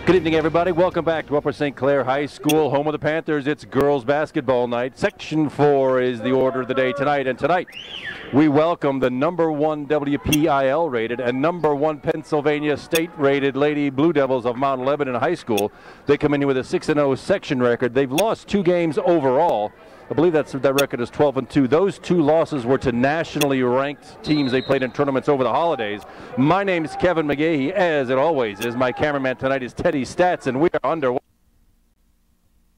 Good evening, everybody. Welcome back to Upper St. Clair High School, home of the Panthers. It's girls basketball night. Section 4 is the order of the day tonight. And tonight, we welcome the #1 WPIL rated and #1 Pennsylvania State rated Lady Blue Devils of Mount Lebanon High School. They come in with a 6-0 section record. They've lost 2 games overall. I believe that record is 12-2. Those 2 losses were to nationally ranked teams they played in tournaments over the holidays. My name is Kevin McGahee, as it always is. My cameraman tonight is Teddy Stats, and we are underway.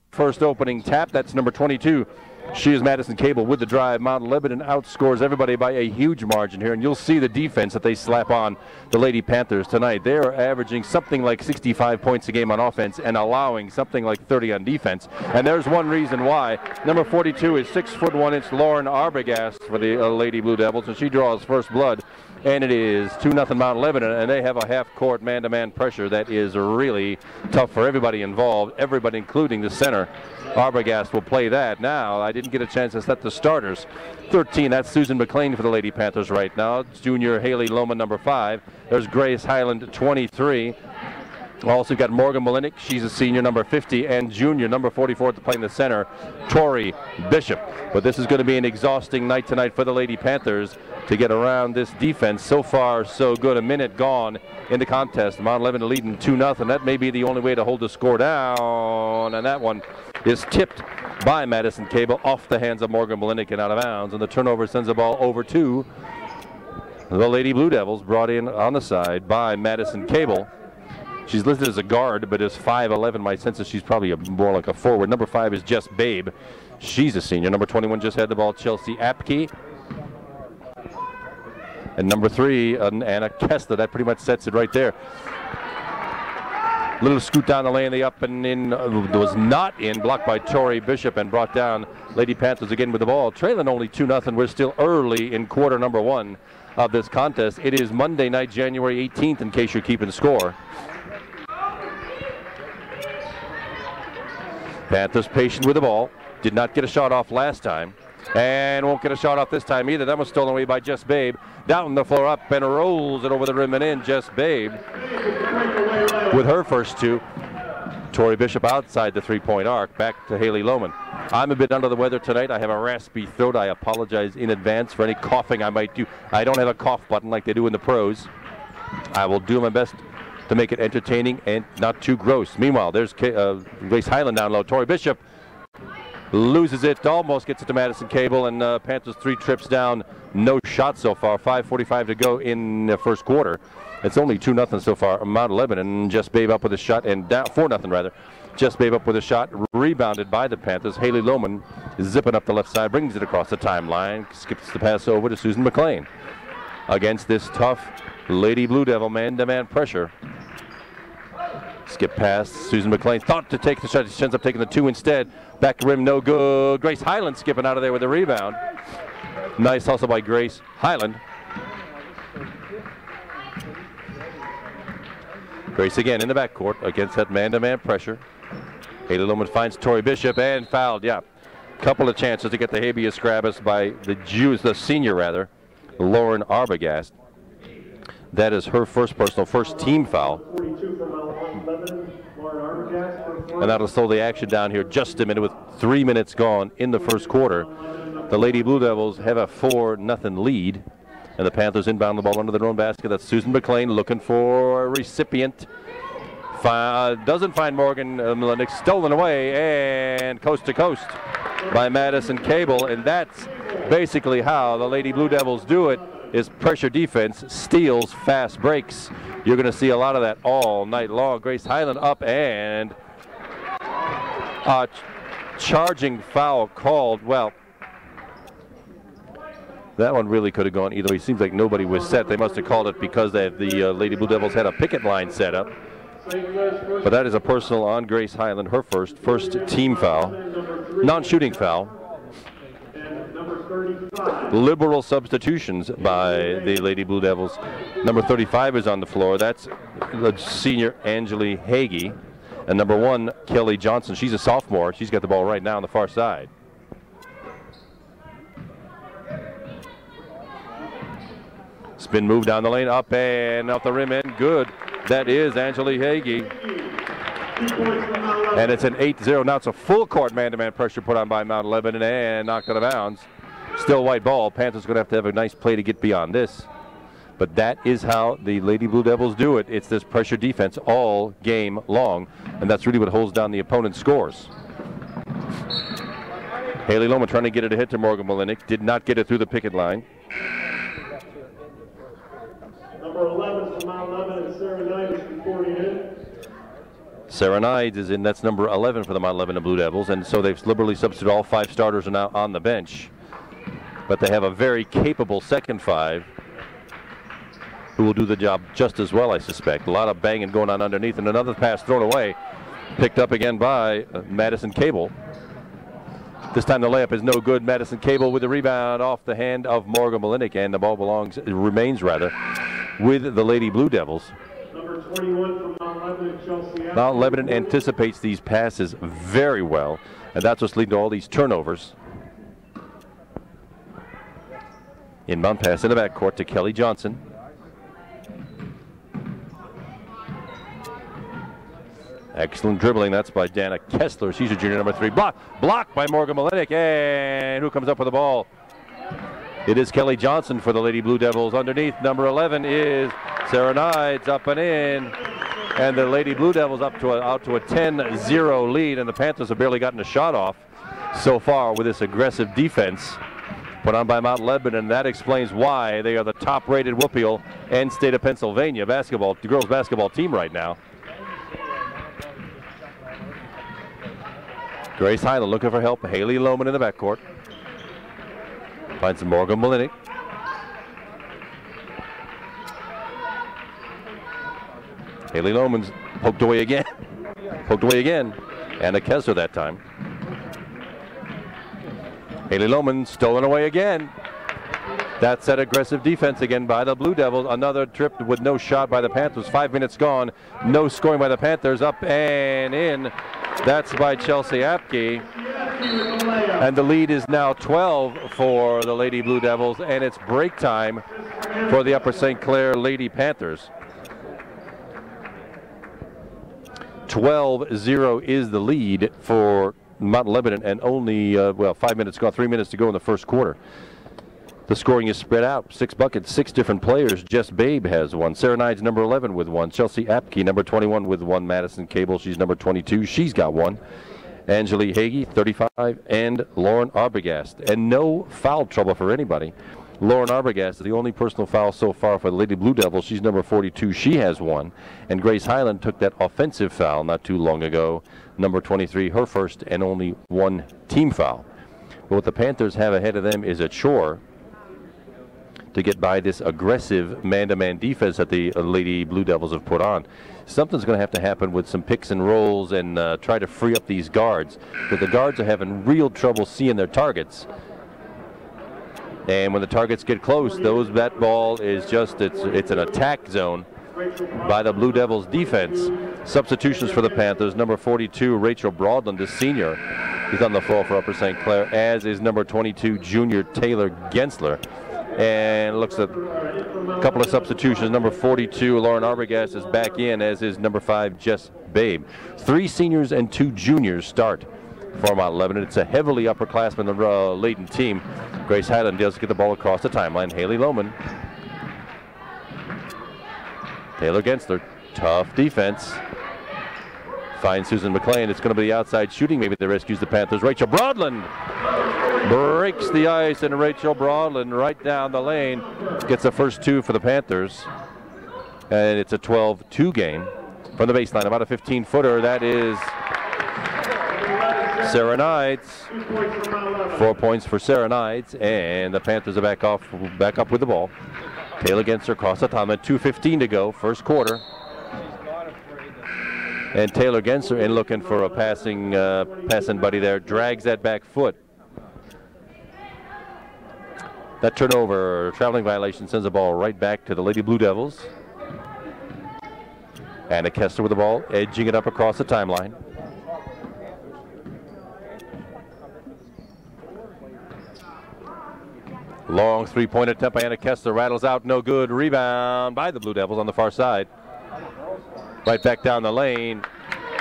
First opening tap, that's number 22. She is Madison Cable with the drive. Mount Lebanon outscores everybody by a huge margin here, and you'll see the defense that they slap on the Lady Panthers tonight. They're averaging something like 65 points a game on offense and allowing something like 30 on defense. And there's one reason why. Number 42 is 6'1" Lauren Arbogast for the Lady Blue Devils, and she draws first blood. And it is 2-0 Mount Lebanon, and they have a half-court man-to-man pressure that is really tough for everybody involved, everybody including the center. Arbogast will play that. Now, I didn't get a chance to set the starters. 13, that's Susan McLean for the Lady Panthers right now. Junior Haley Lohman, number 5. There's Grace Highland, 23. Also got Morgan Molinik, she's a senior, number 50, and junior, number 44, to play in the center, Tori Bishop. But this is going to be an exhausting night tonight for the Lady Panthers to get around this defense. So far, so good. A minute gone in the contest. Mount Lebanon leading 2-0. That may be the only way to hold the score down. And that one is tipped by Madison Cable off the hands of Morgan Molinik and out of bounds. And the turnover sends the ball over to the Lady Blue Devils, brought in on the side by Madison Cable. She's listed as a guard, but is 5'11". My sense is she's probably more like a forward. Number 5 is Jess Babe. She's a senior. Number 21 just had the ball, Chelsea Apke. And number 3, Anna Kessler. That pretty much sets it right there. Little scoot down the lane, the up and in was not in, blocked by Tori Bishop and brought down. Lady Panthers again with the ball, trailing only 2-0. We're still early in quarter number 1 of this contest. It is Monday night, January 18th, in case you're keeping score. Panthers patient with the ball. Did not get a shot off last time. And won't get a shot off this time either. That was stolen away by Jess Babe. Down the floor, up, and rolls it over the rim and in. Jess Babe with her first 2. Tori Bishop outside the 3-point arc. Back to Haley Lohman. I'm a bit under the weather tonight. I have a raspy throat. I apologize in advance for any coughing I might do. I don't have a cough button like they do in the pros. I will do my best to make it entertaining and not too gross. Meanwhile, there's Grace Highland down low. Tori Bishop loses it, almost gets it to Madison Cable, and Panthers 3 trips down. No shot so far. 5:45 to go in the first quarter. It's only 2-0 so far. Mount Lebanon. Jess Babe up with a shot, and down 4-0 rather. Jess Babe up with a shot, rebounded by the Panthers. Haley Lohman zipping up the left side, brings it across the timeline, skips the pass over to Susan McLean. Against this tough Lady Blue Devil man-to-man pressure. Skip past Susan McLean. Thought to take the shot. She ends up taking the 2 instead. Back rim, no good. Grace Highland skipping out of there with a rebound. Nice hustle by Grace Highland. Grace again in the backcourt against that man-to-man pressure. Haley Lohman finds Tori Bishop and fouled. Yeah, couple of chances to get the habeas corpus by the senior rather, Lauren Arbogast. That is her first team foul. And that'll slow the action down here just a minute with 3 minutes gone in the first quarter. The Lady Blue Devils have a 4-0 lead. And the Panthers inbound the ball under their own basket. That's Susan McLean looking for a recipient. Doesn't find Morgan Molinik, stolen away, and coast to coast by Madison Cable. And that's basically how the Lady Blue Devils do it, is pressure defense, steals, fast breaks. You're going to see a lot of that all night long. Grace Highland up, and charging foul called. Well, that one really could have gone either way. It seems like nobody was set. They must have called it because the Lady Blue Devils had a picket line set up. But that is a personal on Grace Highland, her first team foul. Non-shooting foul. Liberal substitutions by the Lady Blue Devils. Number 35 is on the floor. That's the senior Angeli Hagee. And number 1, Kelly Johnson. She's a sophomore. She's got the ball right now on the far side. Spin move down the lane, up and off the rim, and good. That is Angeli Hagee. And it's an 8-0. Now it's a full court man-to-man pressure put on by Mount Lebanon and knocked out of bounds. Still white ball. Panthers going to have a nice play to get beyond this. But that is how the Lady Blue Devils do it. It's this pressure defense all game long. And that's really what holds down the opponent's scores. Haley Lohman trying to get it a hit to Morgan Molinik. Did not get it through the picket line. Number 11 from Mount Lebanon, Sarah Knight is reporting in. Sarah Knight is in. That's number 11 for the Mount Lebanon Blue Devils. And so they've liberally substituted. All 5 starters are now on the bench. But they have a very capable second 5 who will do the job just as well, I suspect. A lot of banging going on underneath. And another pass thrown away. Picked up again by Madison Cable. This time the layup is no good. Madison Cable with the rebound off the hand of Morgan Molinik, and the ball remains with the Lady Blue Devils. Number 21 from Mount Lebanon, Chelsea. Mount Lebanon anticipates these passes very well, and that's what's leading to all these turnovers. Inbound pass in the backcourt to Kelly Johnson. Excellent dribbling. That's by Dana Kessler. She's a junior, number 3. Blocked by Morgan Molinik. And who comes up with the ball? It is Kelly Johnson for the Lady Blue Devils. Underneath, number 11 is Sarah Knight, up and in. And the Lady Blue Devils out to a 10-0 lead. And the Panthers have barely gotten a shot off so far with this aggressive defense put on by Mount Lebanon. That explains why they are the top-rated WPIAL and state of Pennsylvania basketball, the girls basketball team right now. Grace Highland looking for help. Haley Lohman in the backcourt. Finds Morgan Molinik. Haley Lohman's poked away again. Anna Kessler that time. Haley Lohman stolen away again. That's that aggressive defense again by the Blue Devils. Another trip with no shot by the Panthers. 5 minutes gone. No scoring by the Panthers. Up and in. That's by Chelsea Apke. And the lead is now 12 for the Lady Blue Devils. And it's break time for the Upper St. Clair Lady Panthers. 12-0 is the lead for Mount Lebanon. And only, 5 minutes gone. 3 minutes to go in the first quarter. The scoring is spread out. 6 buckets, 6 different players. Jess Babe has 1. Sarah Knights number 11 with 1. Chelsea Apke, number 21 with 1. Madison Cable, she's number 22. She's got 1. Angelique Hagee, 35. And Lauren Arbogast. And no foul trouble for anybody. Lauren Arbogast is the only personal foul so far for the Lady Blue Devils. She's number 42. She has 1. And Grace Highland took that offensive foul not too long ago. Number 23, her first and only 1 team foul. But what the Panthers have ahead of them is a chore to get by this aggressive man-to-man defense that the Lady Blue Devils have put on. Something's going to have to happen with some picks and rolls and try to free up these guards, because the guards are having real trouble seeing their targets. And when the targets get close, that ball is just, it's an attack zone by the Blue Devils defense. Substitutions for the Panthers. Number 42, Rachel Broadland, the senior, is on the floor for Upper St. Clair, as is number 22, junior Taylor Gensler. And looks at a couple of substitutions. Number 42, Lauren Arbogast, is back in, as is number 5, Jess Babe. 3 seniors and 2 juniors start for Mount Lebanon. It's a heavily upperclassman laden team. Grace Highland does get the ball across the timeline. Haley Lohman. Taylor Gensler, tough defense. Finds Susan McLean. It's going to be the outside shooting maybe that rescues the Panthers. Rachel Broadland breaks the ice, and Rachel Broadland right down the lane gets the first 2 for the Panthers. And it's a 12-2 game from the baseline. About a 15-footer. That is Sarah Knights. 4 points for Sarah Knights, and the Panthers are back up with the ball. Taylor Gensler across the timeline. 2:15 to go, first quarter. And Taylor Gensler in looking for a passing buddy there. Drags that back foot. That turnover, traveling violation, sends the ball right back to the Lady Blue Devils. Anna Kessler with the ball, edging it up across the timeline. Long three-point attempt by Anna Kessler, rattles out, no good. Rebound by the Blue Devils on the far side. Right back down the lane.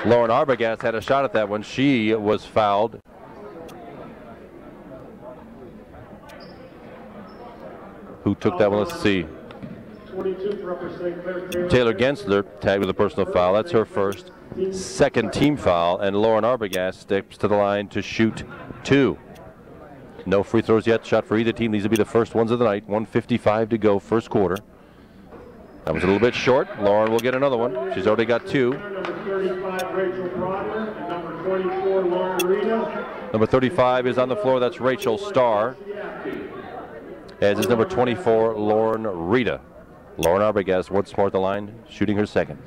Lauren Arbogast had a shot at that one. She was fouled. Who took that one? Let's see. Taylor Gensler tagged with a personal foul. That's her first. Second team foul, and Lauren Arbogast steps to the line to shoot 2. No free throws yet. Shot for either team. These will be the first ones of the night. 1:55 to go, first quarter. That was a little bit short. Lauren will get another one. She's already got 2. Number 35, Rachel Brodner, and number 24, Lauren Rita. Number 35 is on the floor. That's Rachel Starr. As is number 24, Lauren Rita. Lauren Arbogast once more at the line, shooting her second.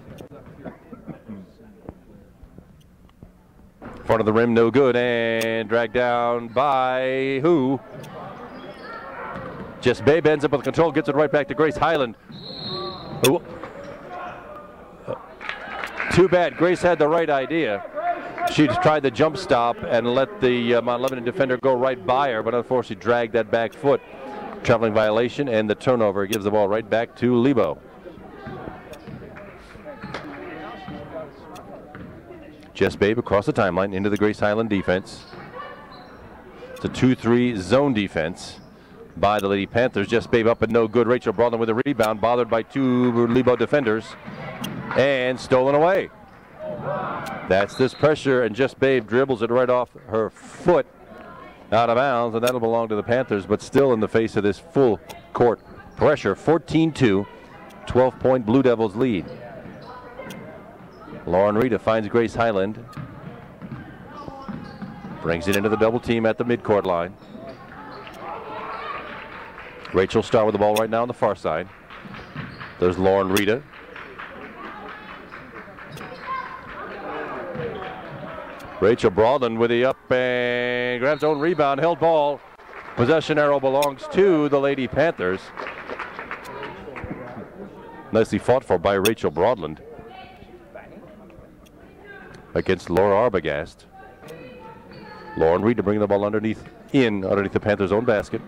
Front of the rim, no good, and dragged down by who? Just Babe ends up with control, gets it right back to Grace Highland. Ooh. Too bad. Grace had the right idea. She tried the jump stop and let the Mount Lebanon defender go right by her, but unfortunately dragged that back foot. Traveling violation, and the turnover gives the ball right back to Lebo. Jess Babe across the timeline into the Grace Highland defense. It's a 2-3 zone defense by the Lady Panthers. Jess Babe up and no good. Rachel Brodner with a rebound, bothered by 2 Lebo defenders, and stolen away. That's this pressure, and Jess Babe dribbles it right off her foot out of bounds, and that'll belong to the Panthers, but still in the face of this full court pressure. 14-2, 12-point Blue Devils lead. Lauren Rita finds Grace Highland, brings it into the double team at the midcourt line. Rachel Starr with the ball right now on the far side. There's Lauren Rita. Rachel Brodner with the up and grabs own rebound, held ball. Possession arrow belongs to the Lady Panthers. Nicely fought for by Rachel Brodner against Laura Arbogast. Lauren Reed to bring the ball underneath the Panthers' own basket.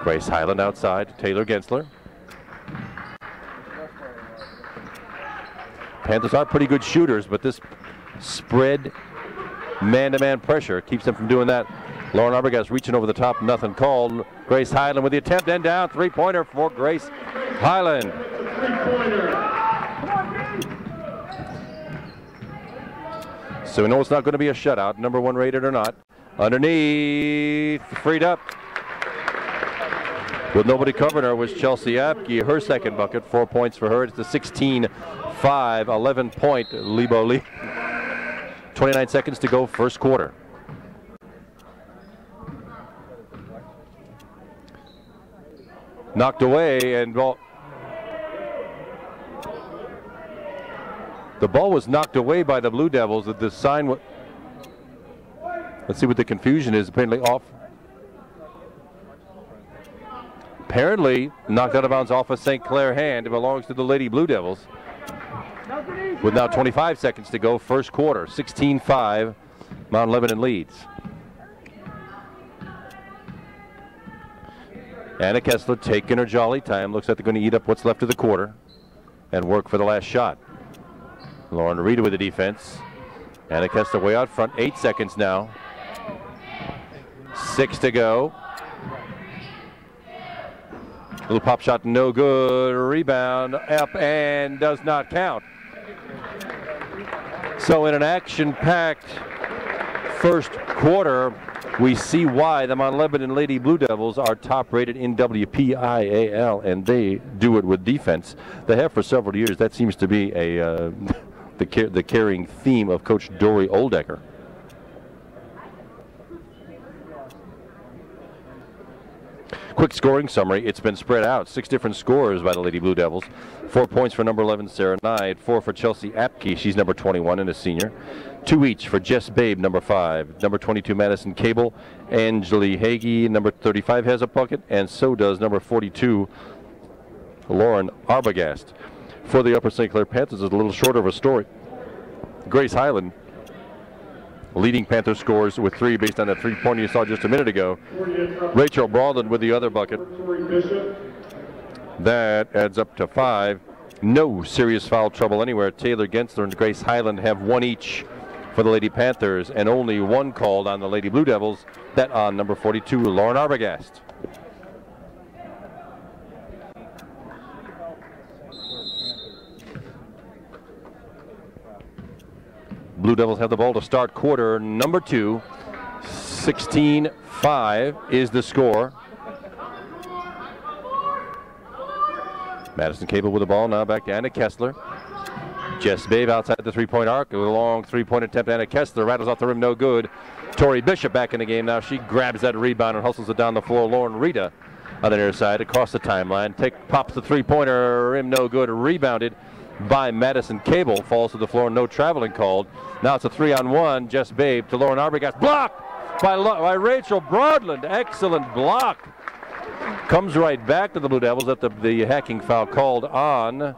Grace Highland outside, Taylor Gensler. Panthers are pretty good shooters, but this spread man-to-man pressure keeps them from doing that. Lauren Arbogast reaching over the top, nothing called. Grace Highland with the attempt, and down, 3-pointer for Grace Highland. So we know it's not going to be a shutout, number 1 rated or not. Underneath, freed up. With nobody covering her was Chelsea Apke, her second bucket, 4 points for her. It's the 16-5, 11-point Lebo lead. 29 seconds to go, first quarter. Knocked away, and the ball was knocked away by the Blue Devils. The sign, let's see what the confusion is. Apparently off. Apparently knocked out of bounds off a St. Clair hand. It belongs to the Lady Blue Devils. With now 25 seconds to go, first quarter, 16-5, Mount Lebanon leads. Anna Kessler taking her jolly time. Looks like they're going to eat up what's left of the quarter and work for the last shot. Lauren Rita with the defense. Anna Kessler way out front, 8 seconds now. 6 to go. Little pop shot, no good. Rebound up and does not count. So in an action-packed first quarter, we see why the Mount Lebanon Lady Blue Devils are top-rated in WPIAL, and they do it with defense. They have for several years. That seems to be the carrying theme of Coach Dory Oldecker. Quick scoring summary. It's been spread out. 6 different scores by the Lady Blue Devils. 4 points for number 11, Sarah Knight. 4 for Chelsea Apke. She's number 21 and a senior. 2 each for Jess Babe, number 5. Number 22, Madison Cable. Angeli Hagee, number 35, has a bucket. And so does number 42, Lauren Arbogast. For the Upper St. Clair Panthers, is a little shorter of a story. Grace Highland leading Panther scores with 3 based on that 3-pointer you saw just a minute ago. Rachel Brodner with the other bucket. That adds up to 5. No serious foul trouble anywhere. Taylor Gensler and Grace Highland have one each for the Lady Panthers, and only one called on the Lady Blue Devils. That on number 42, Lauren Arbogast. Blue Devils have the ball to start quarter number 2. 16-5 is the score. Madison Cable with the ball now, back to Anna Kessler. Jess Babe outside the three-point arc with a long three-point attempt. Anna Kessler rattles off the rim, no good. Tori Bishop back in the game now. She grabs that rebound and hustles it down the floor. Lauren Rita on the near side across the timeline. Pops the three-pointer, rim no good. Rebounded by Madison Cable. Falls to the floor, no traveling called. Now it's a 3-on-1. Jess Babe to Lauren Arbogast. Blocked by Rachel Broadland. Excellent block. Comes right back to the Blue Devils at the hacking foul called on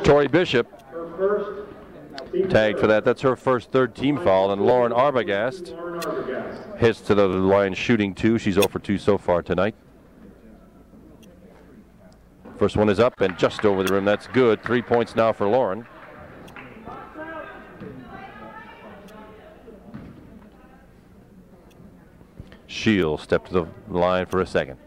Tori Bishop. Tagged for that. That's her first third-team foul. And Lauren Arbogast hits to the line shooting 2. She's 0 for 2 so far tonight. First one is up and just over the rim. That's good. 3 points now for Lauren. She'll step to the line for a second.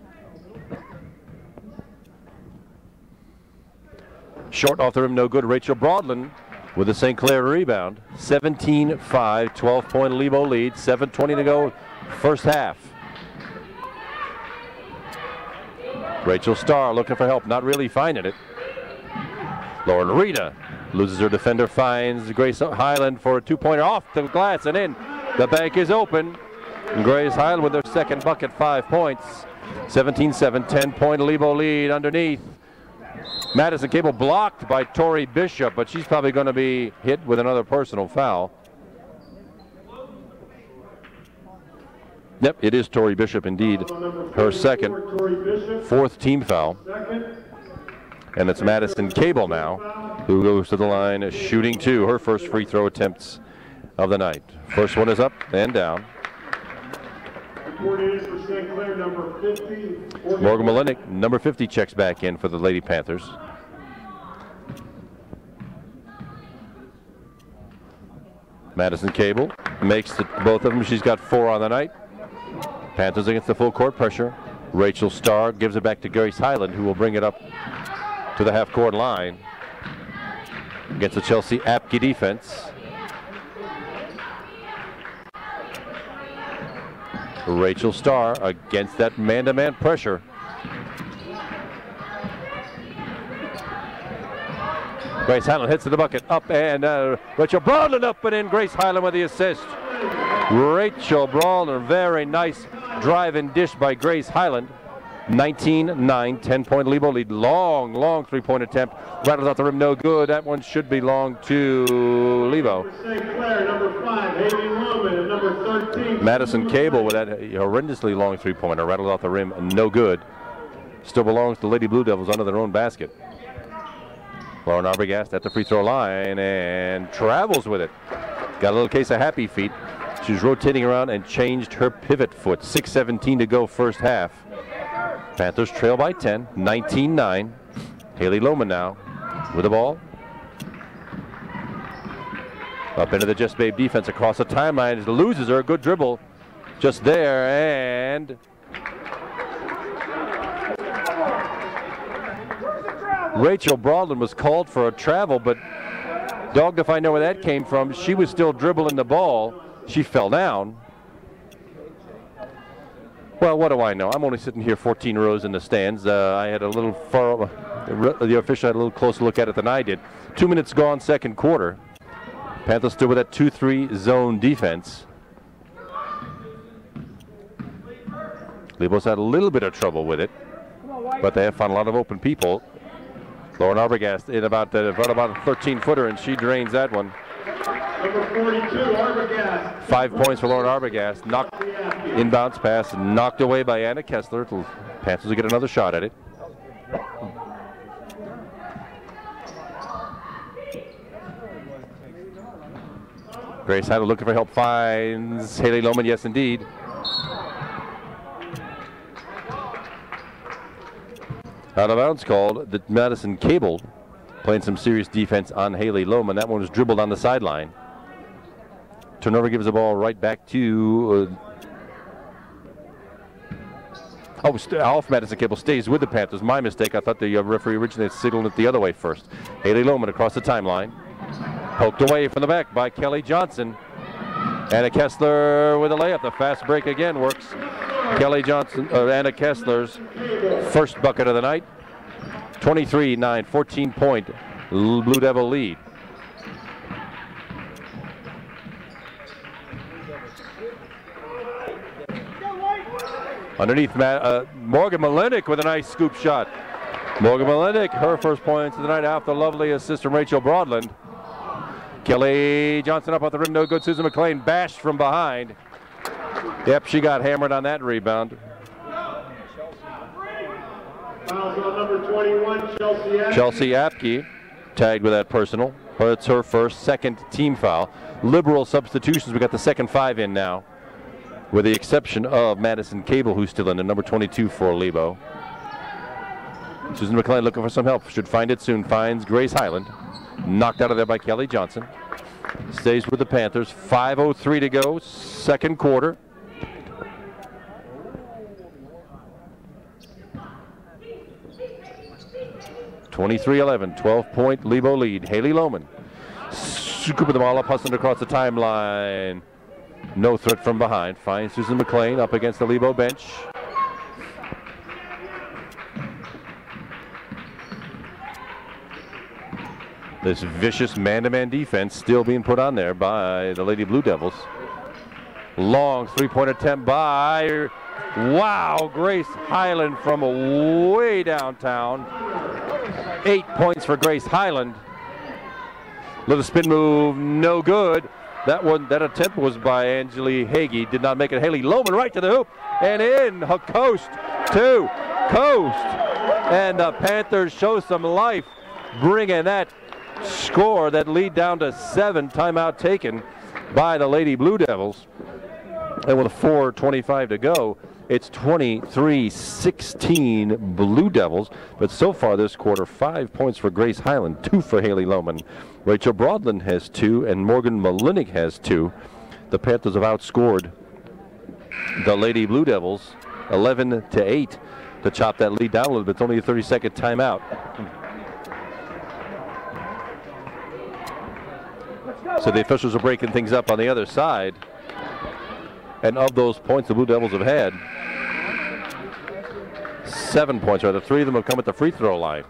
Short off the rim, no good. Rachel Broadland with a St. Clair rebound. 17-5, 12-point Lebo lead. 7:20 to go, first half. Rachel Starr looking for help, not really finding it. Lauren Rita loses her defender, finds Grace Highland for a two-pointer off the glass and in. The bank is open. Grace Highland with her second bucket, 5 points. 17-7, 10-point Lebo lead underneath. Madison Cable blocked by Tori Bishop, but she's probably going to be hit with another personal foul. Yep, it is Tori Bishop indeed. Her second, fourth team foul. And it's Madison Cable now, who goes to the line shooting 2. Her first free throw attempts of the night. First one is up and down. Morgan Malinik, number 50, checks back in for the Lady Panthers. Madison Cable makes both of them. She's got 4 on the night. Panthers against the full court pressure. Rachel Starr gives it back to Grace Highland, who will bring it up to the half-court line against the Chelsea Apke defense. Rachel Starr against that man-to-man pressure. Grace Highland hits to the bucket, up and Rachel Broadland up and in. Grace Highland with the assist. Rachel Broadland, very nice drive and dish by Grace Highland. 19-9, 10-point Lebo lead. Long three-point attempt. Rattles out the rim, no good. That one should be long to Lebo. St. Clair, number 5, Haley Loman, and number 13. Madison Cable with that horrendously long three-pointer. Rattles out the rim, no good. Still belongs to the Lady Blue Devils under their own basket. Lauren Arbogast at the free throw line and travels with it. Got a little case of happy feet. She's rotating around and changed her pivot foot. 6:17 to go first half. Panthers trail by 10, 19-9. Haley Lohman now with the ball. Up into the Jess Babe defense across the timeline. Loses her. Good dribble just there. And Rachel Broadland was called for a travel, but dogged if I know where that came from. She was still dribbling the ball. She fell down. Well, what do I know? I'm only sitting here 14 rows in the stands. I had a little far, the official had a little closer look at it than I did. 2 minutes gone, second quarter. Panthers still with that 2-3 zone defense. Lebo's had a little bit of trouble with it, but they have found a lot of open people. Lauren Arbogast in about a 13-footer, and she drains that one. Number 42, Arbogast. 5 points for Lauren Arbogast. Inbounds pass knocked away by Anna Kessler. Panthers will get another shot at it. Grace Highland looking for help, finds Haley Lohman. Yes, indeed. Out of bounds called. The Madison Cable playing some serious defense on Haley Lohman. That one was dribbled on the sideline. Turnover gives the ball right back to off Madison Cable stays with the Panthers. My mistake. I thought the referee originally signaled it the other way first. Haley Lohman across the timeline. Poked away from the back by Kelly Johnson. Anna Kessler with a layup. The fast break again works. Kelly Johnson, Anna Kessler's first bucket of the night. 23-9, 14-point Blue Devil lead. Underneath Morgan Malinik with a nice scoop shot. Morgan Malinik, her first points of the night after the lovely assist from Rachel Broadland. Kelly Johnson up off the rim, no good. Susan McLean bashed from behind. Yep, she got hammered on that rebound. Fouls on number 21, Chelsea Apke. Chelsea Apke tagged with that personal. It's her second team foul. Liberal substitutions. We got the second 5 in now, with the exception of Madison Cable, who's still in, the number 22 for Lebo. Susan McLean looking for some help. Should find it soon. Finds Grace Highland. Knocked out of there by Kelly Johnson. Stays with the Panthers. 5:03 to go, second quarter. (23-11), 12-point Lebo lead. Haley Lohman scooping the ball up, hustling across the timeline. No threat from behind. Finds Susan McLean up against the Lebo bench. This vicious man-to-man defense still being put on there by the Lady Blue Devils. Long three-point attempt by, wow, Grace Highland from way downtown. 8 points for Grace Highland. Little spin move, no good. That attempt was by Angeli Hagee. Did not make it. Haley Lohman right to the hoop and in. Coast to coast. And the Panthers show some life, bringing that score, that lead down to 7. Timeout taken by the Lady Blue Devils. And with 4:25 to go, it's 23-16 Blue Devils. But so far this quarter, 5 points for Grace Highland, 2 for Haley Lohman. Rachel Broadland has 2, and Morgan Malinik has 2. The Panthers have outscored the Lady Blue Devils 11-8 to chop that lead down a little bit. It's only a 30-second timeout. So the officials are breaking things up on the other side. And of those points the Blue Devils have had, 7 points, rather. 3 of them have come at the free throw line.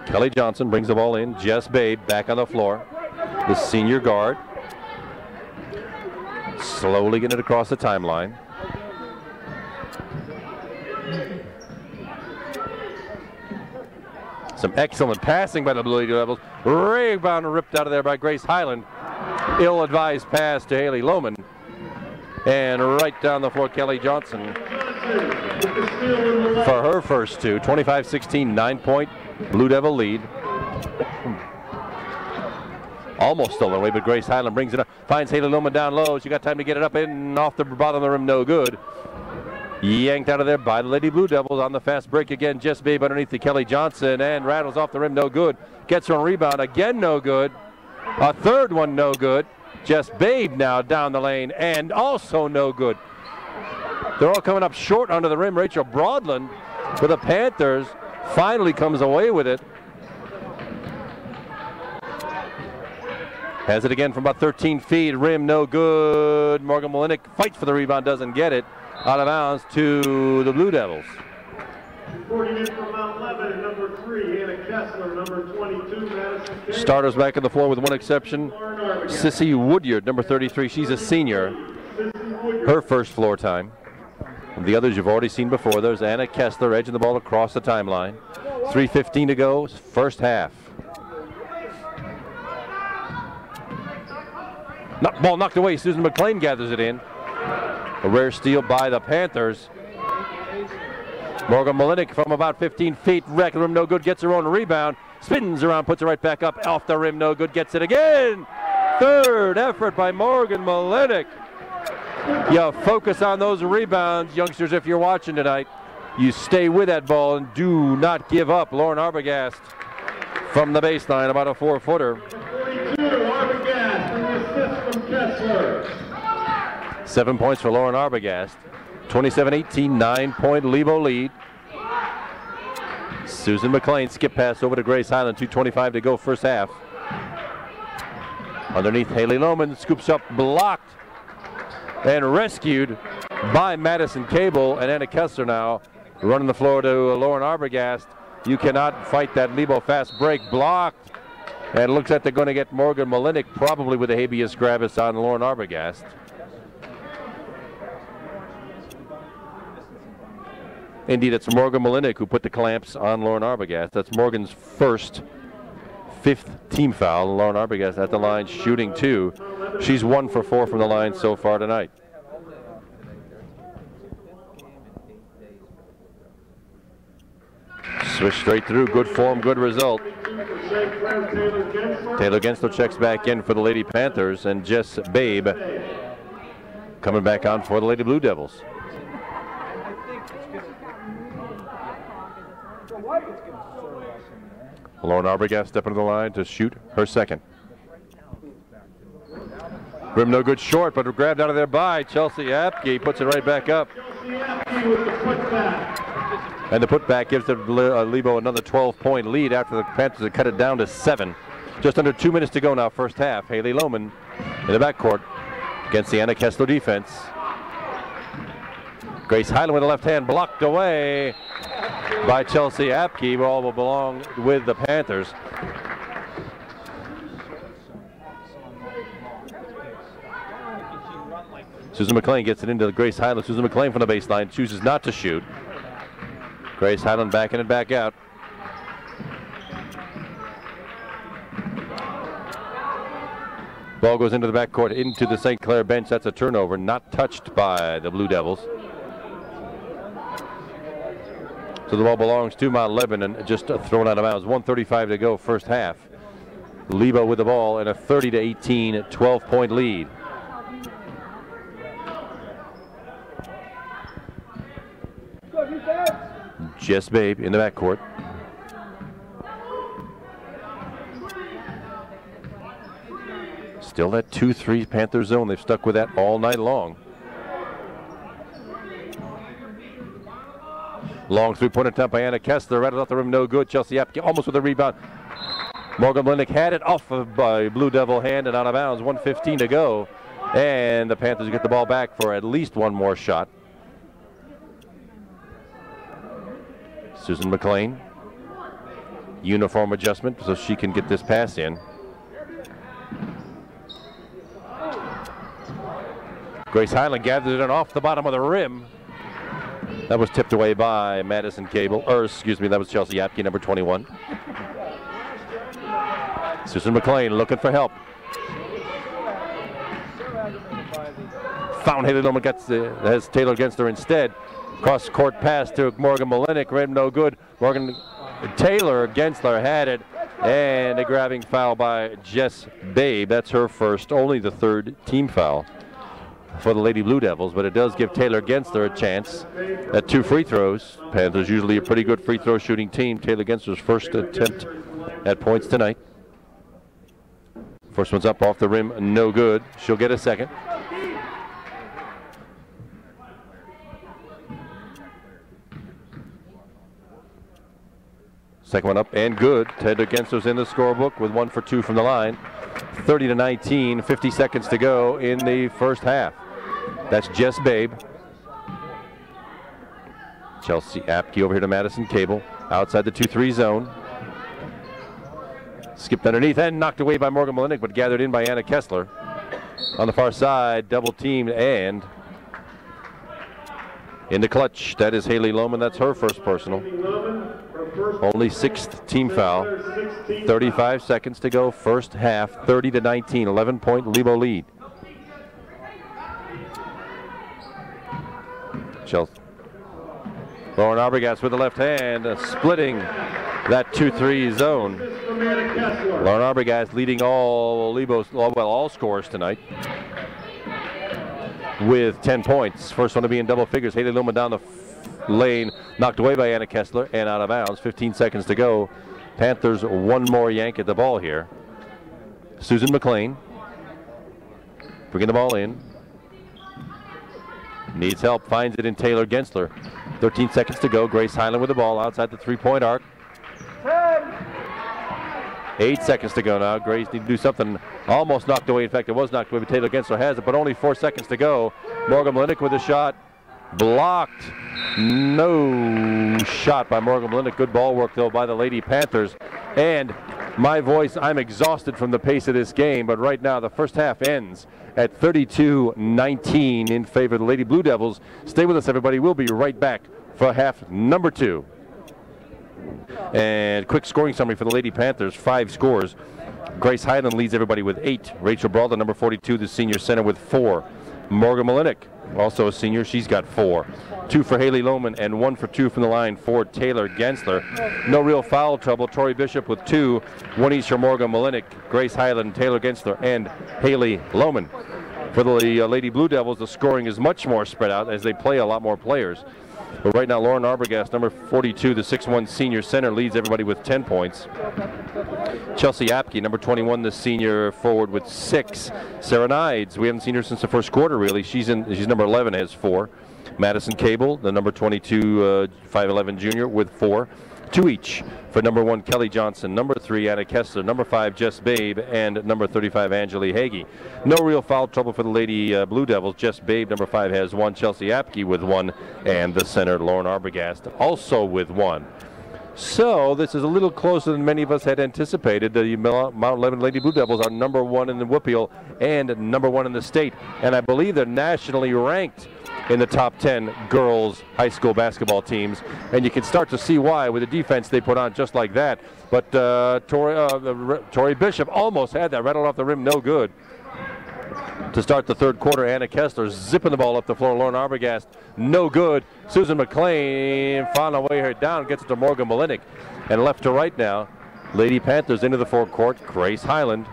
Kelly Johnson brings the ball in. Jess Babe back on the floor. The senior guard. Slowly getting it across the timeline. Some excellent passing by the Blue Devils. Rebound ripped out of there by Grace Highland. Ill-advised pass to Haley Lohman. And right down the floor, Kelly Johnson for her first 2. 25-16, 9-point Blue Devil lead. Almost stolen away, but Grace Highland brings it up. Finds Haley Lohman down low. She got time to get it up and off the bottom of the rim, no good. Yanked out of there by the Lady Blue Devils on the fast break again. Jess Babe underneath the Kelly Johnson and rattles off the rim, no good. Gets her on rebound, again no good. A third one no good. Jess Babe now down the lane and also no good. They're all coming up short under the rim. Rachel Broadland for the Panthers finally comes away with it. Has it again from about 13 feet. Rim no good. Morgan Malinik fights for the rebound, doesn't get it. Out of bounds to the Blue Devils. Reporting in from Mount Lebanon, number 3, Anna Kessler, number 22, Madison Cable. Starters back on the floor with one exception. Sissy Woodyard, number 33. She's a senior. Her first floor time. And the others you've already seen before. There's Anna Kessler edging the ball across the timeline. 3:15 to go, first half. Ball knocked away. Susan McLean gathers it in. A rare steal by the Panthers. Morgan Malinik from about 15 feet. Rack the rim, no good. Gets her own rebound. Spins around, puts it right back up. Off the rim, no good. Gets it again. Third effort by Morgan Malinik. You focus on those rebounds, youngsters, if you're watching tonight. You stay with that ball and do not give up. Lauren Arbogast from the baseline, about a 4-footer. 42, Arbogast, and the assist from Kessler. 7 points for Lauren Arbogast. 27-18, 9-point Lebo lead. Susan McLean skip pass over to Grace Highland. 2:25 to go first half. Underneath, Haley Lohman scoops up, blocked, and rescued by Madison Cable. And Anna Kessler now running the floor to Lauren Arbogast. You cannot fight that Lebo fast break. Blocked. And it looks like they're going to get Morgan Malinik probably with a habeas corpus on Lauren Arbogast. Indeed, it's Morgan Malinik who put the clamps on Lauren Arbogast. That's Morgan's fifth team foul. Lauren Arbogast at the line shooting 2. She's 1 for 4 from the line so far tonight. Swish straight through. Good form, good result. Taylor Gensler checks back in for the Lady Panthers, and Jess Babe coming back on for the Lady Blue Devils. Lauren Arbogast stepping to the line to shoot her second. Rim no good short, but grabbed out of there by Chelsea Apke. Puts it right back up. And the putback gives the Lebo another 12-point lead after the Panthers have cut it down to 7. Just under 2 minutes to go now, first half. Haley Lohman in the backcourt against the Anna Kessler defense. Grace Highland with the left hand blocked away by Chelsea Apke. Ball will belong with the Panthers. Susan McLean gets it into Grace Highland. Susan McLean from the baseline chooses not to shoot. Grace Highland backing it back out. Ball goes into the backcourt, into the St. Clair bench. That's a turnover, not touched by the Blue Devils. So the ball belongs to Mount Lebanon, just thrown out of bounds. 1:35 to go, first half. Lebo with the ball and a 30-18, 12-point lead. Jess Babe in the backcourt. Still that 2-3 Panther zone. They've stuck with that all night long. Long three-point attempt by Anna Kessler. Right off the rim, no good. Chelsea Apke almost with a rebound. Morgan Malinik had it off of by Blue Devil hand and out of bounds. 1:15 to go. And the Panthers get the ball back for at least one more shot. Susan McLean. Uniform adjustment so she can get this pass in. Grace Highland gathers it in off the bottom of the rim. That was tipped away by Madison Cable, or excuse me, that was Chelsea Apke, number 21. Susan McLean looking for help. Found Haley Lohman, has Taylor Gensler instead. Cross court pass to Morgan Malinik, rim no good. Taylor Gensler had it, and a grabbing foul by Jess Babe. That's her first, only the third team foul for the Lady Blue Devils, but it does give Taylor Gensler a chance at 2 free throws. Panthers usually a pretty good free throw shooting team. Taylor Gensler's first attempt at points tonight. First one's up off the rim, no good. She'll get a second. Second one up and good. Taylor Gensler's in the scorebook with 1 for 2 from the line. 30-19, 50 seconds to go in the first half. That's Jess Babe. Chelsea Apke over here to Madison Cable. Outside the 2-3 zone. Skipped underneath and knocked away by Morgan Malinik, but gathered in by Anna Kessler. On the far side, double teamed and in the clutch. That is Haley Lohman. That's her first personal. Only 6th team foul. 35 seconds to go, first half. 30-19, 11-point Lebo lead. Chelsea. Lauren Arbogast with the left hand, splitting that 2-3 zone. Lauren Arbogast leading all Lebo's, all scores tonight with 10 points. First one to be in double figures. Haley Lohman down the lane, knocked away by Anna Kessler and out of bounds. 15 seconds to go. Panthers one more yank at the ball here. Susan McLean bringing the ball in. Needs help, finds it in Taylor Gensler. 13 seconds to go. Grace Highland with the ball outside the three-point arc. 8 seconds to go now. Grace needs to do something. Almost knocked away. In fact, it was knocked away, but Taylor Gensler has it, but only 4 seconds to go. Morgan Malinik with a shot. Blocked. No shot by Morgan Malinik. Good ball work, though, by the Lady Panthers. And my voice, I'm exhausted from the pace of this game, but right now the first half ends at 32-19 in favor of the Lady Blue Devils. Stay with us, everybody. We'll be right back for half number 2. And quick scoring summary for the Lady Panthers. 5 scores. Grace Highland leads everybody with 8. Rachel Brawl, number 42, the senior center, with 4. Morgan Malinik, also a senior, she's got 4. 2 for Haley Lohman and 1 for 2 from the line for Taylor Gensler. No real foul trouble. Tori Bishop with 2. 1 each for Morgan Malinik, Grace Highland, Taylor Gensler, and Haley Lohman. For the Lady Blue Devils, the scoring is much more spread out as they play a lot more players. But right now, Lauren Arbogast, number 42, the 6'1 senior center, leads everybody with 10 points. Chelsea Apke, number 21, the senior forward, with 6. Sarah Nides, we haven't seen her since the first quarter, really. She's number 11, has 4. Madison Cable, the number 22, 5'11 junior, with 4. 2 each for number 1, Kelly Johnson, number 3, Anna Kessler, number 5, Jess Babe, and number 35, Angeli Hagee. No real foul trouble for the Lady Blue Devils. Jess Babe, number 5, has 1. Chelsea Apke with 1, and the center, Lauren Arbogast, also with 1. So this is a little closer than many of us had anticipated. The Mount Lebanon Lady Blue Devils are number 1 in the WPIAL and number 1 in the state, and I believe they're nationally ranked in the top 10 girls high school basketball teams, and you can start to see why with the defense they put on just like that. But Tori Bishop almost had that, rattled off the rim, no good. To start the third quarter, Anna Kessler zipping the ball up the floor. Lauren Arbogast, no good. Susan McLean found a way her down, gets it to Morgan Malinik, and left to right now. Lady Panthers into the forecourt. Grace Highland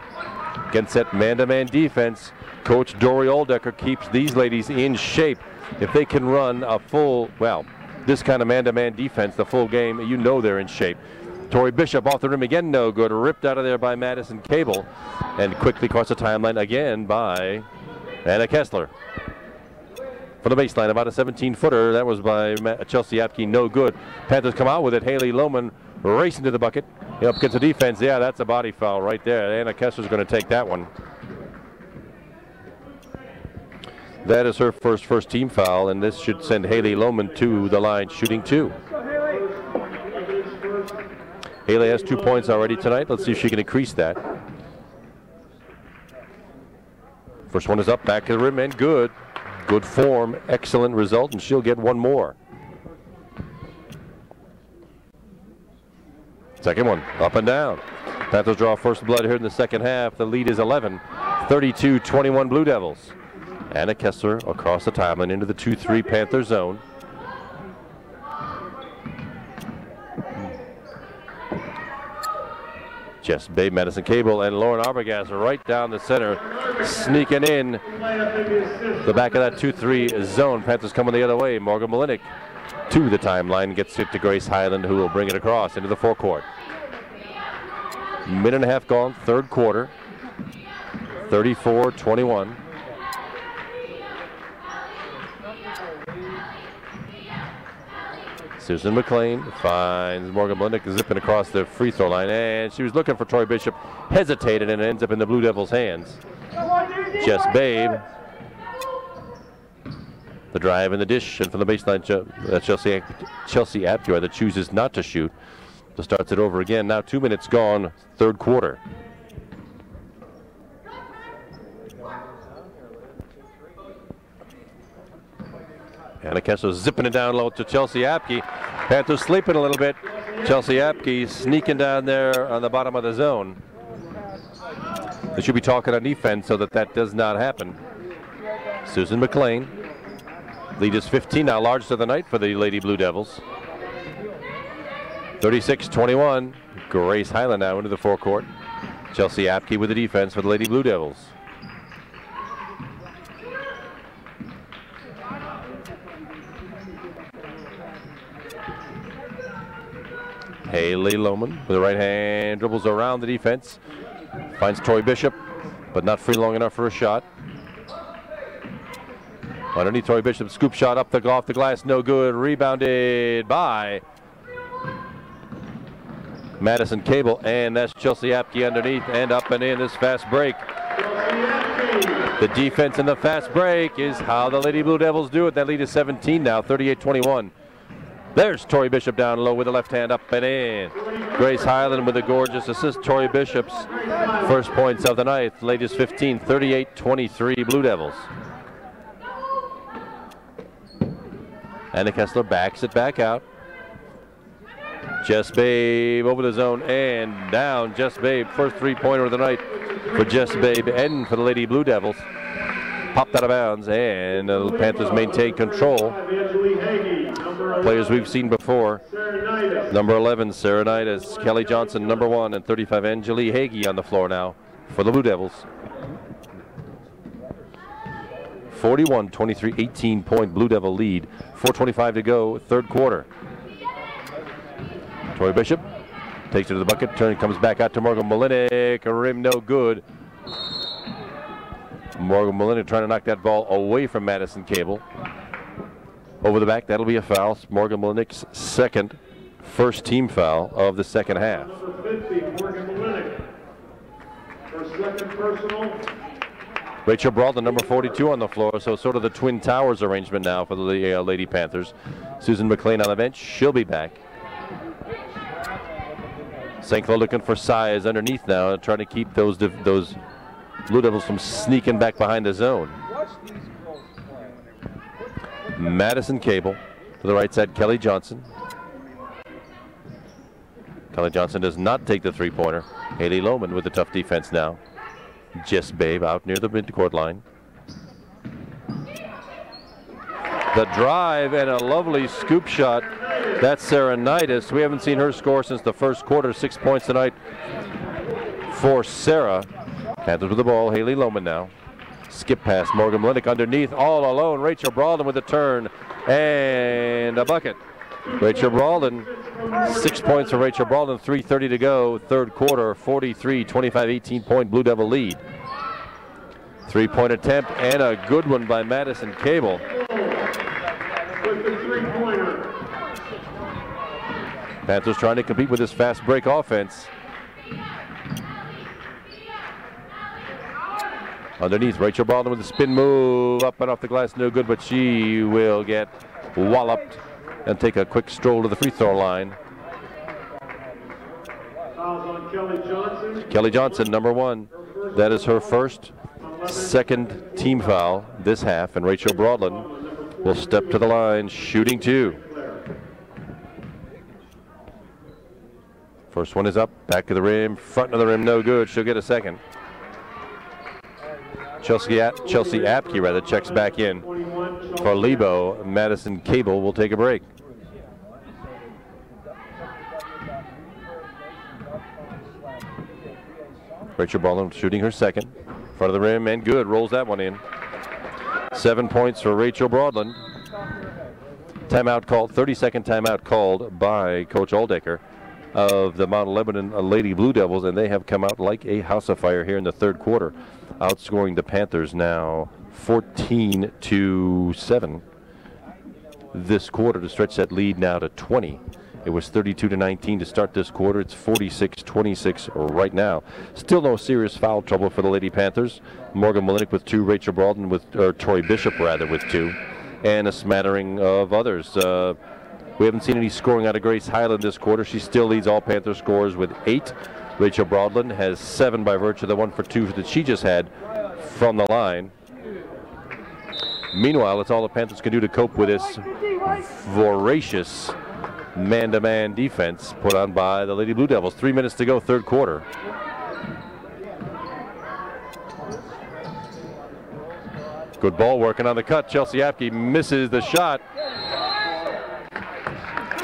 against that man-to-man defense. Coach Dory Oldecker keeps these ladies in shape. If they can run a full, well, this kind of man-to-man defense, the full game, you know they're in shape. Tori Bishop off the rim again, no good. Ripped out of there by Madison Cable, and quickly across the timeline again by Anna Kessler. For the baseline, about a 17-footer. That was by Chelsea Apke, no good. Panthers come out with it. Haley Lohman racing to the bucket. Up against the defense. Yeah, that's a body foul right there. Anna Kessler's going to take that one. That is her first team foul, and this should send Haley Lohman to the line shooting 2. Haley has 2 points already tonight. Let's see if she can increase that. First one is up, back of the rim, and good. Good form, excellent result, and she'll get 1 more. Second one, up and down. Panthers draw first blood here in the second half. The lead is 11, 32-21 Blue Devils. Anna Kessler across the timeline into the 2-3 Panther zone. Jess Babe, Madison Cable, and Lauren Arbogast right down the center, sneaking in the back of that 2-3 zone. Panthers coming the other way. Morgan Malinik to the timeline, gets it to Grace Highland, who will bring it across into the forecourt. Minute and a half gone, third quarter, 34-21. Susan McLean finds Morgan Malinik zipping across the free throw line, and she was looking for Tori Bishop, hesitated, and it ends up in the Blue Devils' hands. Jess Babe, the drive and the dish, and from the baseline, Chelsea Apke that chooses not to shoot. So starts it over again. Now 2 minutes gone, third quarter. Anna Kessler zipping it down low to Chelsea Apke. Panthers sleeping a little bit. Chelsea Apke sneaking down there on the bottom of the zone. They should be talking on defense so that does not happen. Susan McLean. Lead is 15 now, largest of the night for the Lady Blue Devils. 36-21. Grace Highland now into the forecourt. Chelsea Apke with the defense for the Lady Blue Devils. Haley Lohman with the right hand, dribbles around the defense. Finds Tori Bishop, but not free long enough for a shot. Underneath Tori Bishop, scoop shot up off the glass, no good. Rebounded by Madison Cable, and that's Chelsea Apke underneath and up and in this fast break. The defense in the fast break is how the Lady Blue Devils do it. That lead is 17 now, 38-21. There's Tori Bishop down low with the left hand up and in. Grace Highland with a gorgeous assist. Tori Bishop's first points of the night. Latest 15, 38-23 Blue Devils. Anna Kessler backs it back out. Jess Babe over the zone and down. Jess Babe, first three-pointer of the night for Jess Babe and for the Lady Blue Devils. Popped out of bounds, and the Panthers maintain control. Players we've seen before. Number 11, Serenitis. Kelly Johnson, number 1, and 35, Angelique Hagee on the floor now for the Blue Devils. 41-23, 18-point Blue Devil lead. 4:25 to go, third quarter. Tori Bishop takes it to the bucket, comes back out to Morgan Molinek. A rim no good. Morgan Molinek trying to knock that ball away from Madison Cable. Over the back, that'll be a foul. Morgan Molinek's first team foul of the second half. Number 50, Morgan Molinek. Her second personal. Rachel Brawlton, number 42 on the floor, so sort of the Twin Towers arrangement now for the Lady Panthers. Susan McLean on the bench, she'll be back. St. Clair looking for size underneath now, trying to keep those Blue Devils from sneaking back behind the zone. Madison Cable to the right side, Kelly Johnson. Kelly Johnson does not take the three-pointer. Haley Lohman with the tough defense now. Jess Babe out near the midcourt line. The drive and a lovely scoop shot. That's Serenitis. We haven't seen her score since the first quarter. 6 points tonight for Sarah. Panthers with the ball. Haley Lohman now. Skip pass. Morgan Molinek underneath. All alone. Rachel Brawlton with the turn and a bucket. Rachel Brawlton. 6 points for Rachel Brawlton. 3:30 to go. Third quarter. 43-25, 18-point Blue Devil lead. Three-point attempt and a good one by Madison Cable. With the three-pointer. Panthers trying to compete with this fast break offense. Underneath, Rachel Baldwin with the spin move. Up and off the glass, no good, but she will get walloped and take a quick stroll to the free throw line. Fouls on Kelly Johnson. Kelly Johnson, number 1. That is her second team foul this half, and Rachel Brawlton will step to the line, shooting 2. First one is up, back of the rim, front of the rim, no good. She'll get a second. Chelsea Apke checks back in for Lebo. Madison Cable will take a break. Rachel Baldwin shooting her second. Front of the rim and good. Rolls that one in. 7 points for Rachel Brawlton. Timeout called. 30-second timeout called by Coach Aldecker of the Mount Lebanon Lady Blue Devils, and they have come out like a house of fire here in the third quarter, outscoring the Panthers now 14-7 this quarter to stretch that lead now to 20. It was 32-19 to start this quarter. It's 46-26 right now. Still no serious foul trouble for the Lady Panthers. Morgan Molinek with 2, Rachel Brawlton or Tori Bishop with 2, and a smattering of others. We haven't seen any scoring out of Grace Highland this quarter. She still leads all Panther scorers with 8. Rachel Brawlton has 7 by virtue of the 1 for 2 that she just had from the line. Meanwhile, it's all the Panthers can do to cope with this voracious man-to-man defense put on by the Lady Blue Devils. 3 minutes to go, third quarter. Good ball working on the cut. Chelsea Apke misses the shot.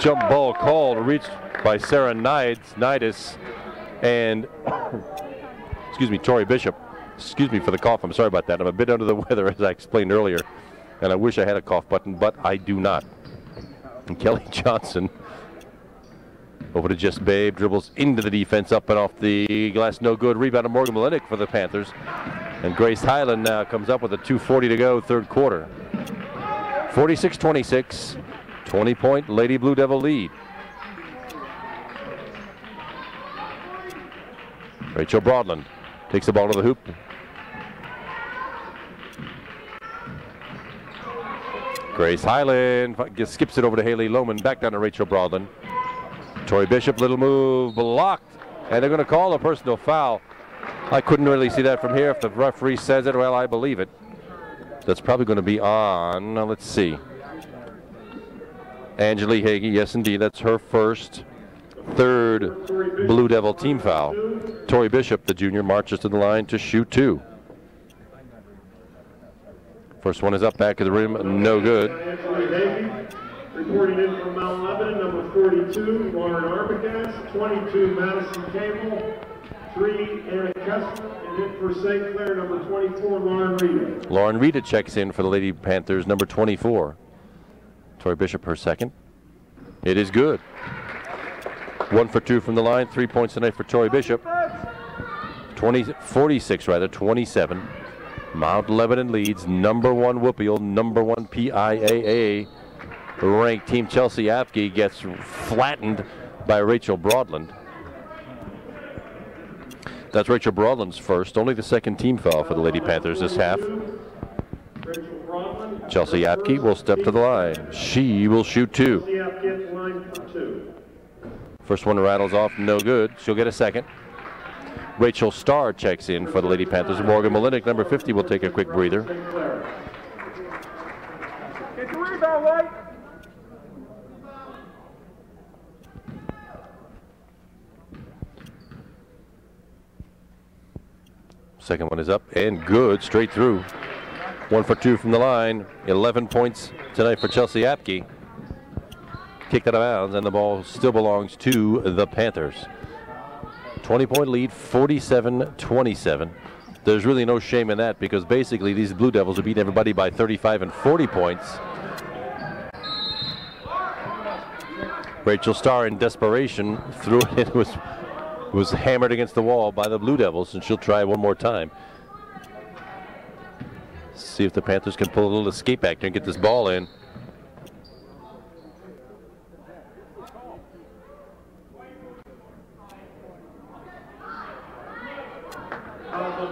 Jump ball called, reached by Serenitis and Tori Bishop. Excuse me for the cough. I'm sorry about that. I'm a bit under the weather, as I explained earlier, and I wish I had a cough button, but I do not. And Kelly Johnson Over to Just Babe, dribbles into the defense, up and off the glass, no good. Rebound to Morgan Malinik for the Panthers. And Grace Highland now comes up with a 2:40 to go, third quarter. 46-26, 20-point Lady Blue Devil lead. Rachel Broadland takes the ball to the hoop. Grace Highland skips it over to Haley Lohman, back down to Rachel Broadland. Tori Bishop, little move, blocked, and they're going to call a personal foul. I couldn't really see that from here. If the referee says it, well, I believe it. That's probably going to be on, let's see. Angeli Hagee, yes indeed, that's her third Blue Devil team foul. Tori Bishop, the junior, marches to the line to shoot two. First one is up, back of the rim, no good. Reporting in from Mount Lebanon, number 42, Lauren Arbogast, 22, Madison Cable, 3, Anna Kessler, and in for St. Clair, number 24, Lauren Rita. Lauren Rita checks in for the Lady Panthers, number 24. Tori Bishop, her second. It is good. 1 for 2 from the line, 3 points tonight for Tori Bishop. 27. Mount Lebanon leads, number 1 Whoopial, number 1 PIAA. Ranked team Chelsea Apke gets flattened by Rachel Broadland. That's Rachel Broadland's first, only the second team foul for the Lady Panthers this half. Chelsea Apke will step to the line. She will shoot two. First one rattles off, no good. She'll get a second. Rachel Starr checks in for the Lady Panthers. Morgan Malinik, number 50, will take a quick breather. Get the rebound, White. Second one is up and good, straight through. 1 for 2 from the line. 11 points tonight for Chelsea Apke. Kicked out of bounds, and the ball still belongs to the Panthers. 20-point lead, 47-27. There's really no shame in that, because basically these Blue Devils have beaten everybody by 35 and 40 points. Rachel Starr, in desperation, threw it. It was hammered against the wall by the Blue Devils, and she'll try one more time. See if the Panthers can pull a little escape back there and get this ball in.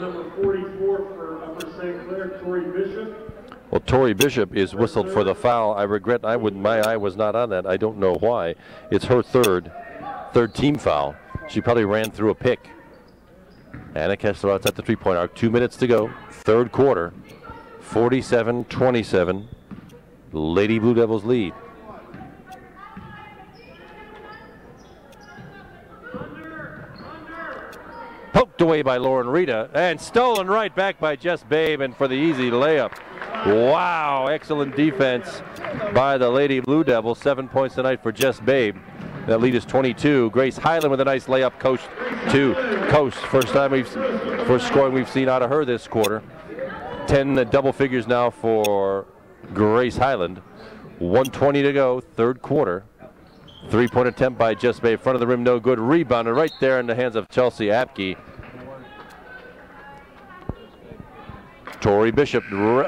Number 44 for Upper St. Clair, Tori Bishop. Well, Tori Bishop is whistled for the foul. I regret my eye was not on that. I don't know why. It's her third team foul. She probably ran through a pick. Anna Kessler outside the three-point arc. 2 minutes to go. Third quarter. 47-27. Lady Blue Devils lead. Poked away by Lauren Rita and stolen right back by Jess Babe, and for the easy layup. Wow, excellent defense by the Lady Blue Devils. 7 points tonight for Jess Babe. That lead is 22. Grace Highland with a nice layup, coast to coast. First scoring we've seen out of her this quarter. 10 double figures now for Grace Highland. 1:20 to go, third quarter. Three-point attempt by Jess Babe, front of the rim, no good. Rebounded right there in the hands of Chelsea Apke. Tori Bishop, or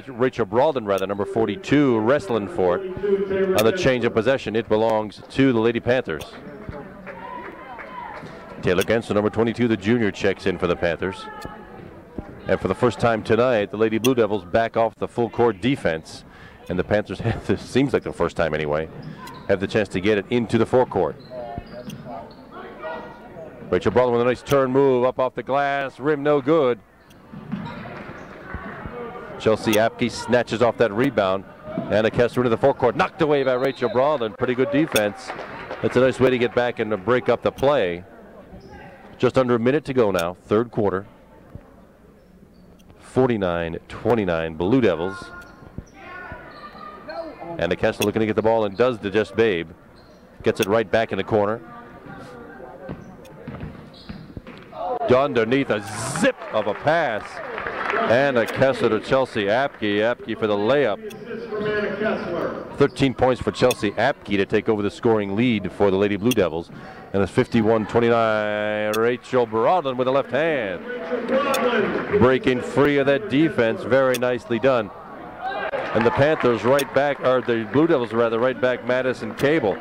Rachel Broadland rather, number 42, wrestling for it. On the change of possession, it belongs to the Lady Panthers. Taylor Genson, number 22, the junior, checks in for the Panthers. And for the first time tonight, the Lady Blue Devils back off the full court defense. And the Panthers have this, seems like the first time anyway, have the chance to get it into the forecourt. Rachel Broadland with a nice turn move up off the glass, rim no good. Chelsea Apke snatches off that rebound. Anna Kessler into the forecourt, knocked away by Rachel Broadland. Pretty good defense. That's a nice way to get back and to break up the play. Just under a minute to go now, third quarter. 49-29 Blue Devils. Anna Kessler looking to get the ball, and does to Jess Babe. Gets it right back in the corner. Underneath, a zip of a pass Anna Kessler to Chelsea Apke. Apke for the layup. 13 points for Chelsea Apke to take over the scoring lead for the Lady Blue Devils. And it's 51-29. Rachel Broadland with the left hand. Breaking free of that defense. Very nicely done. And the Panthers right back, or the Blue Devils rather, right back Madison Cable.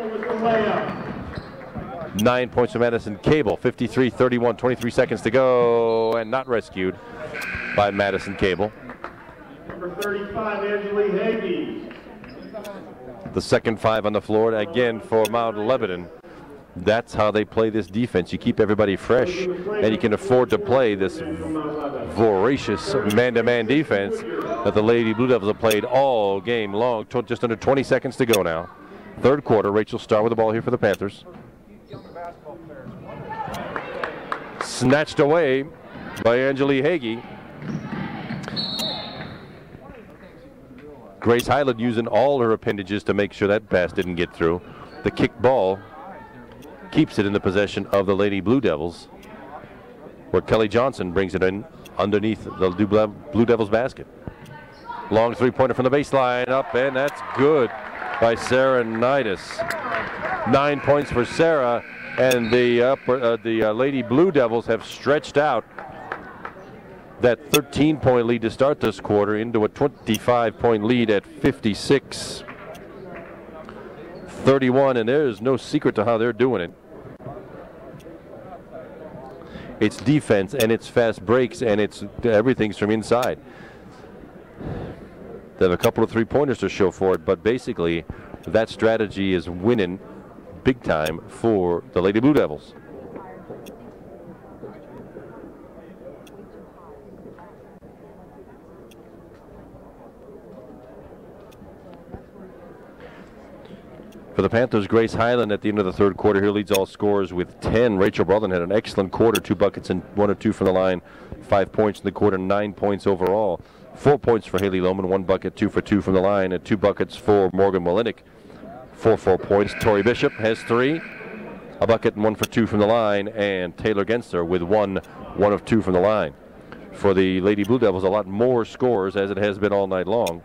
9 points for Madison Cable. 53-31, 23 seconds to go, and not rescued by Madison Cable. Number 35, Angeli Hagee. The second five on the floor again for Mount Lebanon. That's how they play this defense. You keep everybody fresh, and you can afford to play this voracious man-to-man defense that the Lady Blue Devils have played all game long. Just under 20 seconds to go now. Third quarter. Rachel Starr with the ball here for the Panthers. Snatched away by Angeli Hagee. Grace Hyland using all her appendages to make sure that pass didn't get through. The kick ball keeps it in the possession of the Lady Blue Devils, where Kelly Johnson brings it in underneath the Blue Devils basket. Long three-pointer from the baseline up, and that's good by Sarah Nidus. 9 points for Sarah, and the Lady Blue Devils have stretched out that 13-point lead to start this quarter into a 25-point lead at 56-31, and there's no secret to how they're doing it. It's defense, and it's fast breaks, and it's everything's from inside. They have a couple of three-pointers to show for it, but basically that strategy is winning big time for the Lady Blue Devils. For the Panthers, Grace Hyland at the end of the third quarter here leads all scorers with 10. Rachel Broadland had an excellent quarter, 2 buckets and 1 or 2 from the line, 5 points in the quarter, 9 points overall. 4 points for Haley Lohman, 1 bucket, 2 for 2 from the line, and 2 buckets for Morgan Molinik. 4 points. Tori Bishop has 3, a bucket and 1 for 2 from the line, and Taylor Gensler with 1 of 2 from the line. For the Lady Blue Devils, a lot more scores as it has been all night long.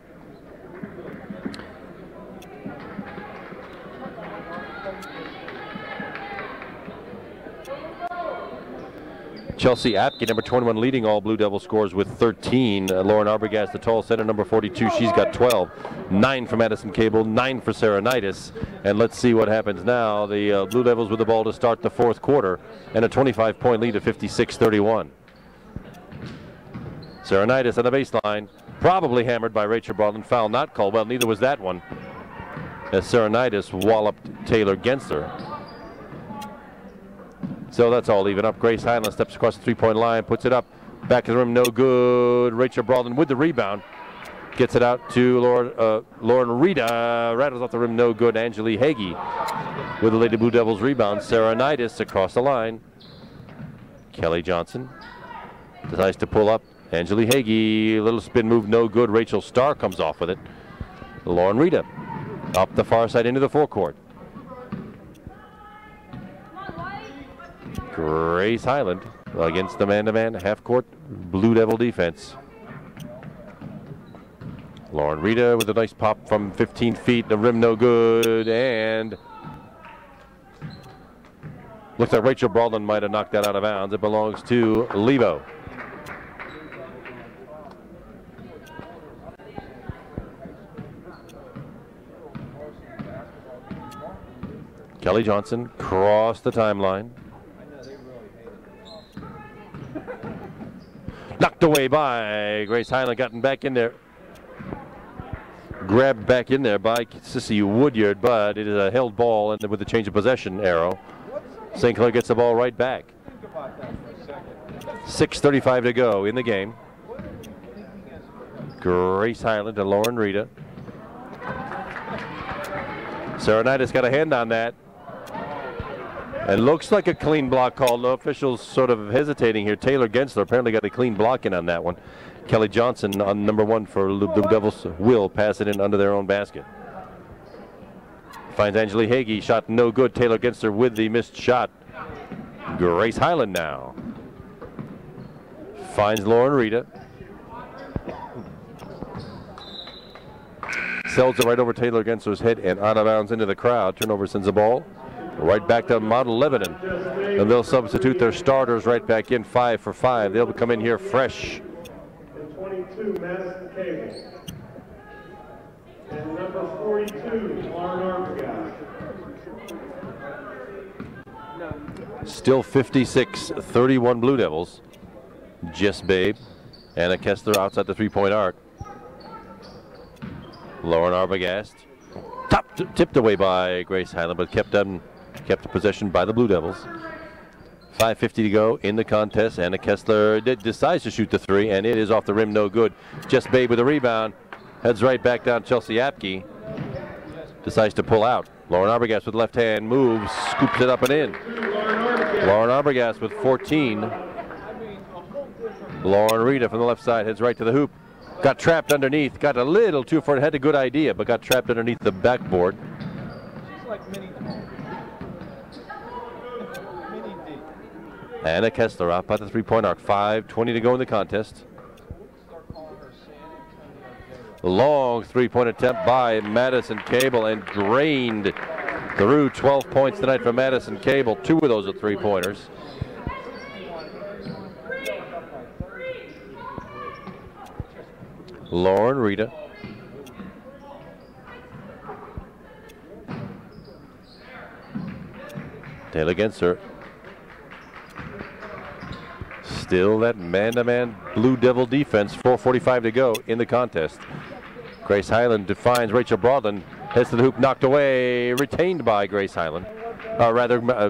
Chelsea Apke, number 21, leading all Blue Devil scores with 13. Lauren Arbogast, the tall center, number 42, she's got 12. 9 for Madison Cable, 9 for Sarah Nidus. And let's see what happens now. The Blue Devils with the ball to start the fourth quarter, and a 25-point lead at 56-31. Sarah Nidus on the baseline, probably hammered by Rachel Broadland. Foul not called. Well, neither was that one, as Sarah Nidus walloped Taylor Gensler. So that's all even up. Grace Hyland steps across the three-point line, puts it up, back of the rim, no good. Rachel Broadland with the rebound, gets it out to Lauren Rita, rattles off the rim, no good. Angeli Hagee with the Lady Blue Devils rebound. Sarah Nidus across the line. Kelly Johnson decides to pull up. Angeli Hagee, little spin move, no good. Rachel Starr comes off with it. Lauren Rita up the far side into the forecourt. Grace Hyland against the man-to-man half-court Blue Devil defense. Lauren Rita with a nice pop from 15 feet. The rim no good, and looks like Rachel Broadland might have knocked that out of bounds. It belongs to Levo. Kelly Johnson crossed the timeline. Knocked away by Grace Hyland, gotten back in there. Grabbed back in there by Sissy Woodyard, but it is a held ball, and with the change of possession arrow, St. Clair gets the ball right back. 6:35 to go in the game. Grace Hyland and Lauren Rita. Sarah Nidus got a hand on that. It looks like a clean block call. No officials sort of hesitating here. Taylor Gensler apparently got a clean block in on that one. Kelly Johnson on number 1 for the Devils will pass it in under their own basket. Finds Angeli Hagee, shot no good. Taylor Gensler with the missed shot. Grace Hyland now finds Lauren Rita. Sells it right over Taylor Gensler's head and out of bounds into the crowd. Turnover sends the ball right back to Model Lebanon. And they'll substitute their starters right back in, 5 for 5. They'll come in here fresh. And 22, Madison Cable. And number 42, Lauren Arbogast. Still 56-31 Blue Devils. Jess Babe, Anna Kessler outside the three-point arc. Lauren Arbogast, tipped away by Grace Highland, but kept possession by the Blue Devils. 5:50 to go in the contest. Anna Kessler decides to shoot the three, and it is off the rim, no good. Jess Babe with a rebound, heads right back down. Chelsea Apke decides to pull out. Lauren Arbogast with left hand moves, scoops it up and in. Lauren Arbogast with 14. Lauren Rita from the left side heads right to the hoop. Got trapped underneath, got a little too far, had a good idea, but got trapped underneath the backboard. Anna Kessler out by the three-point arc. 5:20 to go in the contest. Long three-point attempt by Madison Cable and drained through. 12 points tonight for Madison Cable. 2 of those are three-pointers. Lauren Rita. Taylor Gensler. Still that man-to-man Blue Devil defense. 4:45 to go in the contest. Grace Highland defines Rachel Broadland. Heads to the hoop, knocked away, retained by Grace Highland.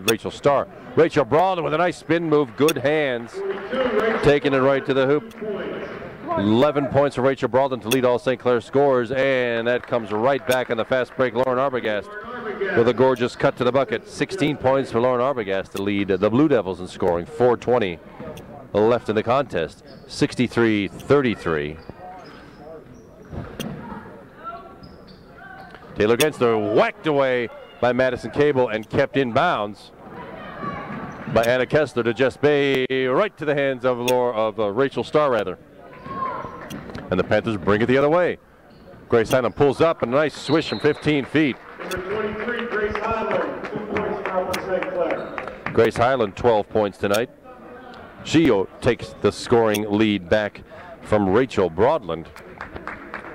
Rachel Starr. Rachel Broadland with a nice spin move, good hands. Taking it right to the hoop. 11 points for Rachel Broadland to lead all St. Clair scores, and that comes right back on the fast break. Lauren Arbogast with a gorgeous cut to the bucket. 16 points for Lauren Arbogast to lead the Blue Devils in scoring. 4:20 left in the contest. 63-33. Taylor Gensler whacked away by Madison Cable and kept in bounds by Anna Kessler to Jess Bay, right to the hands of Rachel Starr, rather. And the Panthers bring it the other way. Grace Highland pulls up, and a nice swish from 15 feet. Number 23, Grace Highland, 2 points for Upper St. Clair. Grace Highland, 12 points tonight. She takes the scoring lead back from Rachel Broadland.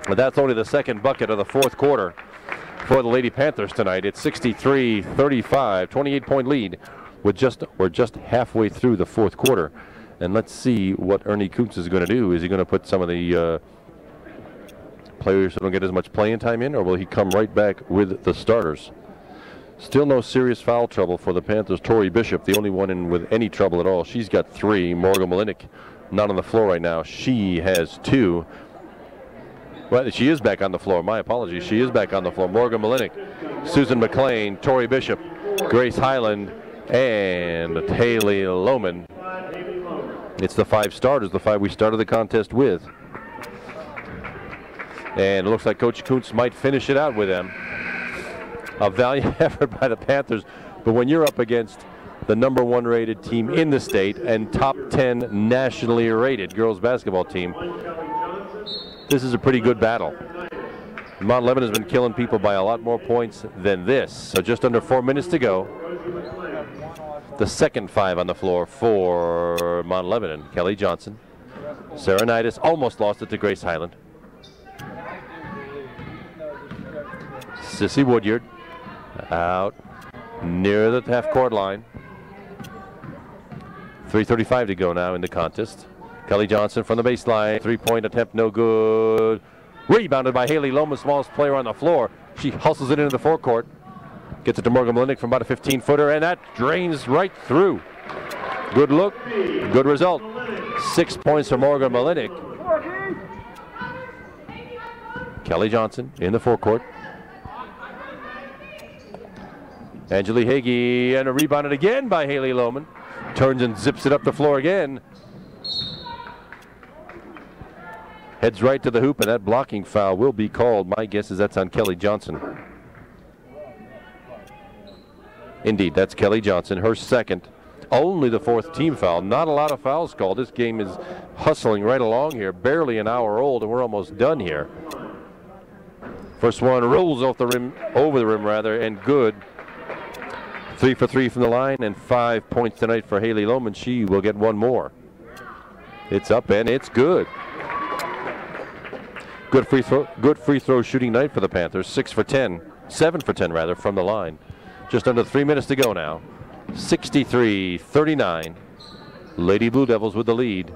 But that's only the second bucket of the fourth quarter for the Lady Panthers tonight. It's 63-35, 28-point lead. We're just halfway through the fourth quarter. And let's see what Ernie Kuntz is going to do. Is he going to put some of the players who don't get as much playing time in, or will he come right back with the starters? Still no serious foul trouble for the Panthers. Tori Bishop, the only one in with any trouble at all. She's got 3. Morgan Malinik not on the floor right now. She has 2. Well, she is back on the floor. My apologies. She is back on the floor. Morgan Malinik, Susan McLean, Tori Bishop, Grace Highland, and Haley Lohman. It's the 5 starters, the 5 we started the contest with. And it looks like Coach Kuntz might finish it out with them. A valiant effort by the Panthers, but when you're up against the #1 rated team in the state and top 10 nationally rated girls basketball team, this is a pretty good battle. Mount Lebanon has been killing people by a lot more points than this. So just under 4 minutes to go. The second 5 on the floor for Mount Lebanon. Kelly Johnson. Sarah Nidus almost lost it to Grace Highland. Sissy Woodyard out near the half-court line. 3:35 to go now in the contest. Kelly Johnson from the baseline. 3-point attempt, no good. Rebounded by Haley Lohman, smallest player on the floor. She hustles it into the forecourt. Gets it to Morgan Malinik from about a 15-footer, and that drains right through. Good look, good result. 6 points for Morgan Malinik. Kelly Johnson in the forecourt. Angeli Hagee, and a rebounded again by Haley Lohman. Turns and zips it up the floor again. Heads right to the hoop, and that blocking foul will be called. My guess is that's on Kelly Johnson. Indeed, that's Kelly Johnson, her second. Only the 4th team foul. Not a lot of fouls called. This game is hustling right along here. Barely an hour old, and we're almost done here. First one rolls off the rim, over the rim rather, and good. 3 for 3 from the line, and 5 points tonight for Haley Lohman. She will get one more. It's up and it's good. Good free throw shooting night for the Panthers. 7 for 10 rather, from the line. Just under 3 minutes to go now. 63-39. Lady Blue Devils with the lead.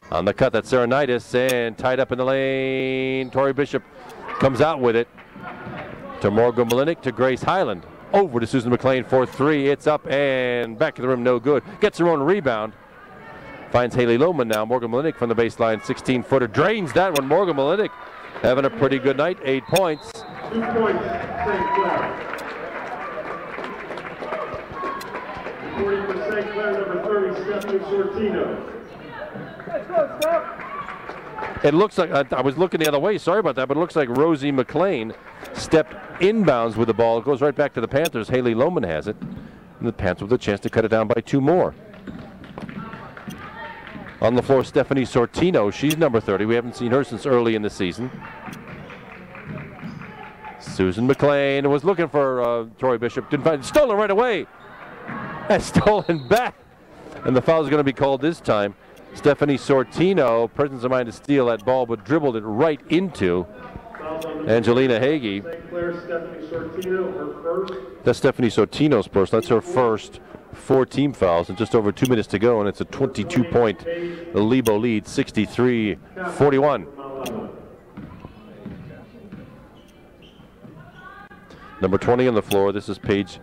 On the cut, that's Serenitis, and tied up in the lane. Tori Bishop comes out with it to Morgan Malinik, to Grace Highland. Over to Susan McLean for 3. It's up and back to the rim, no good. Gets her own rebound. Finds Haley Lohman now. Morgan Malinik from the baseline, 16-footer. Drains that one. Morgan Malinik having a pretty good night. 8 points. 2 points, St. Clair. Reporting for St. Clair, number 30, Stephanie Sortino. It looks like, I was looking the other way, sorry about that, but it looks like Rosie McLean stepped inbounds with the ball. It goes right back to the Panthers. Haley Lohman has it. And the Panthers with a chance to cut it down by 2 more. On the floor, Stephanie Sortino. She's number 30. We haven't seen her since early in the season. Susan McLean was looking for Tori Bishop. Didn't find it. Stolen right away. And stolen back. And the foul is going to be called this time. Stephanie Sortino, presence of mind to steal that ball, but dribbled it right into Angelina Hagee. St. Clair, Stephanie Sortino, her first. That's Stephanie Sortino's first. That's her first 4 team fouls, and just over 2 minutes to go, and it's a 22-point Lebo lead, 63-41. Number 20 on the floor. This is Paige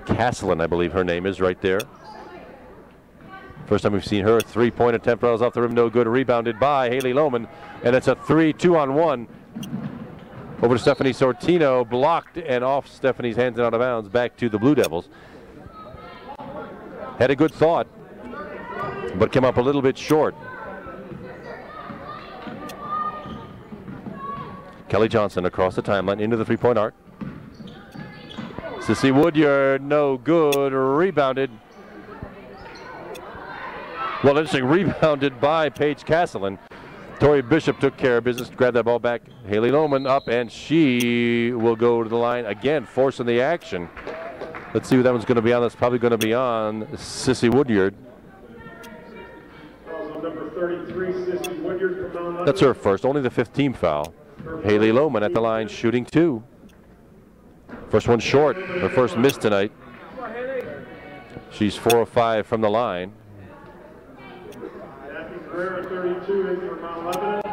Castellan, I believe her name is, right there. First time we've seen her. 3-point attempt, rattles off the rim, no good. Rebounded by Haley Lohman, and it's a 2-on-1. Over to Stephanie Sortino, blocked and off Stephanie's hands and out of bounds, back to the Blue Devils. Had a good thought, but came up a little bit short. Kelly Johnson across the timeline into the 3-point arc. Sissy Woodyard, no good, rebounded. Well, interesting, rebounded by Paige Castellan. Tori Bishop took care of business, grabbed that ball back. Haley Lohman up, and she will go to the line again, forcing the action. Let's see who that one's going to be on. That's probably going to be on Sissy Woodyard. Number 33, Sissy Woodyard from Mount That's her first, only the 5th team foul. Haley Lohman at the line, shooting 2. First one short, her first miss tonight. She's 4 of 5 from the line. Herrera, 32, in for Mount Lebanon.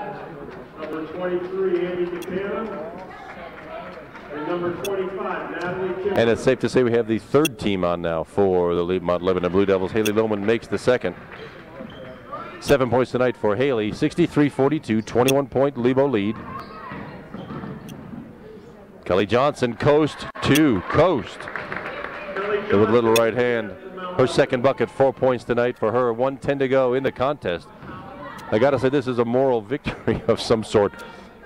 Number 23, Andy Catana. And number 25, Natalie Kim. And it's safe to say we have the 3rd team on now for the Mount Lebanon Blue Devils. Haley Lohman makes the 2nd. 7 points tonight for Haley. 63-42, 21-point Lebo lead. Kelly Johnson, coast to coast. With a little right hand. Her 2nd bucket, 4 points tonight for her. 1:10 to go in the contest. I got to say, this is a moral victory of some sort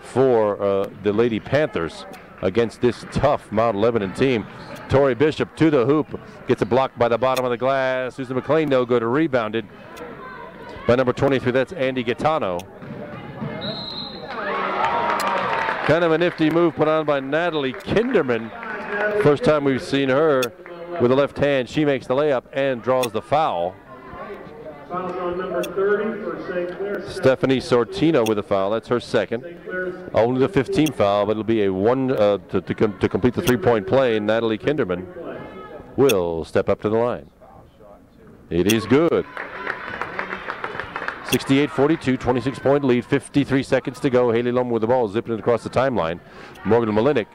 for the Lady Panthers against this tough Mount Lebanon team. Tori Bishop to the hoop, gets a block by the bottom of the glass. Susan McLean, no good, rebounded by number 23. That's Andy Gaetano. Kind of a nifty move put on by Natalie Kinderman. First time we've seen her with the left hand. She makes the layup and draws the foul. Fouls on number 30 for St. Clair. Stephanie Sortino with a foul. That's her 2nd. Only the 15th foul, but it'll be a 1 to complete the 3-point play. Natalie Kinderman will step up to the line. It is good. 68-42, 26-point lead, 53 seconds to go. Haley Lohman with the ball, zipping it across the timeline. Morgan Malinik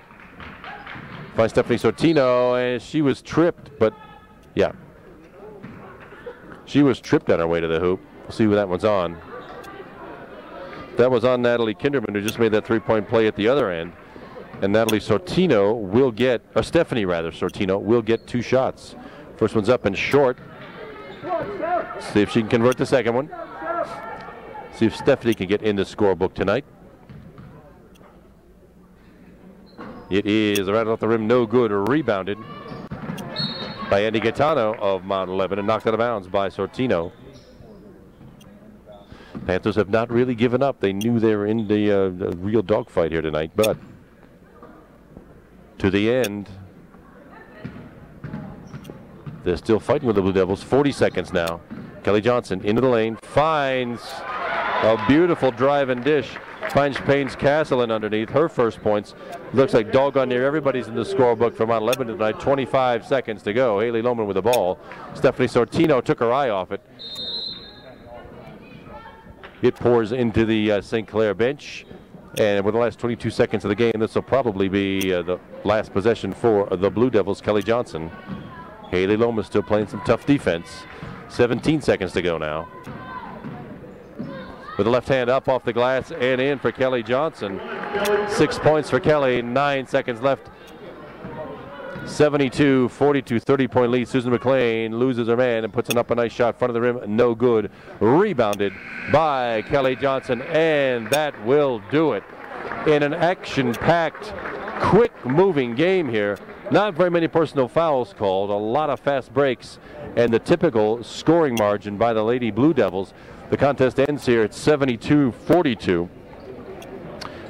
finds Stephanie Sortino, and she was tripped, but yeah. She was tripped on her way to the hoop. We'll see who that one's on. That was on Natalie Kinderman, who just made that 3-point play at the other end. And Natalie Sortino will get, or Stephanie rather, Sortino will get 2 shots. First one's up and short. See if she can convert the second one. See if Stephanie can get in the scorebook tonight. It is right off the rim, no good, rebounded by Andy Gaetano of Mount Lebanon, knocked out of bounds by Sortino. Panthers have not really given up. They knew they were in the real dogfight here tonight, but to the end, they're still fighting with the Blue Devils. 40 seconds now. Kelly Johnson into the lane, finds a beautiful drive and dish. Finds Payne's Castle in underneath. Her first points. Looks like doggone near everybody's in the scorebook for Mount Lebanon tonight. 25 seconds to go. Haley Lohman with the ball. Stephanie Sortino took her eye off it. It pours into the St. Clair bench. And with the last 22 seconds of the game, this will probably be the last possession for the Blue Devils. Kelly Johnson. Haley Lohman still playing some tough defense. 17 seconds to go now. With the left hand up off the glass and in for Kelly Johnson. 6 points for Kelly, 9 seconds left. 72-42, 30-point lead. Susan McLean loses her man and puts up a nice shot front of the rim. No good. Rebounded by Kelly Johnson, and that will do it. In an action-packed, quick-moving game here. Not very many personal fouls called, a lot of fast breaks, and the typical scoring margin by the Lady Blue Devils. The contest ends here at 72-42.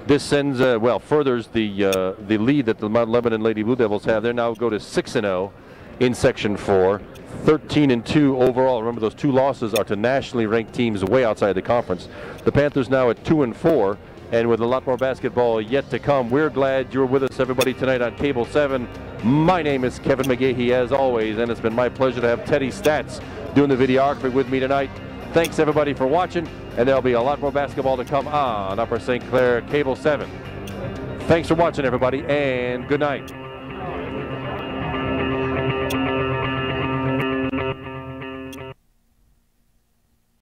This sends, furthers the lead that the Mount Lebanon Lady Blue Devils have. They now go to 6-0 in Section 4, 13-2 overall. Remember, those 2 losses are to nationally ranked teams way outside the conference. The Panthers now at 2-4, and with a lot more basketball yet to come. We're glad you're with us, everybody, tonight on Cable 7. My name is Kevin McGahey, as always, and it's been my pleasure to have Teddy Stats doing the videography with me tonight. Thanks, everybody, for watching, and there'll be a lot more basketball to come on Upper St. Clair Cable 7. Thanks for watching, everybody, and good night.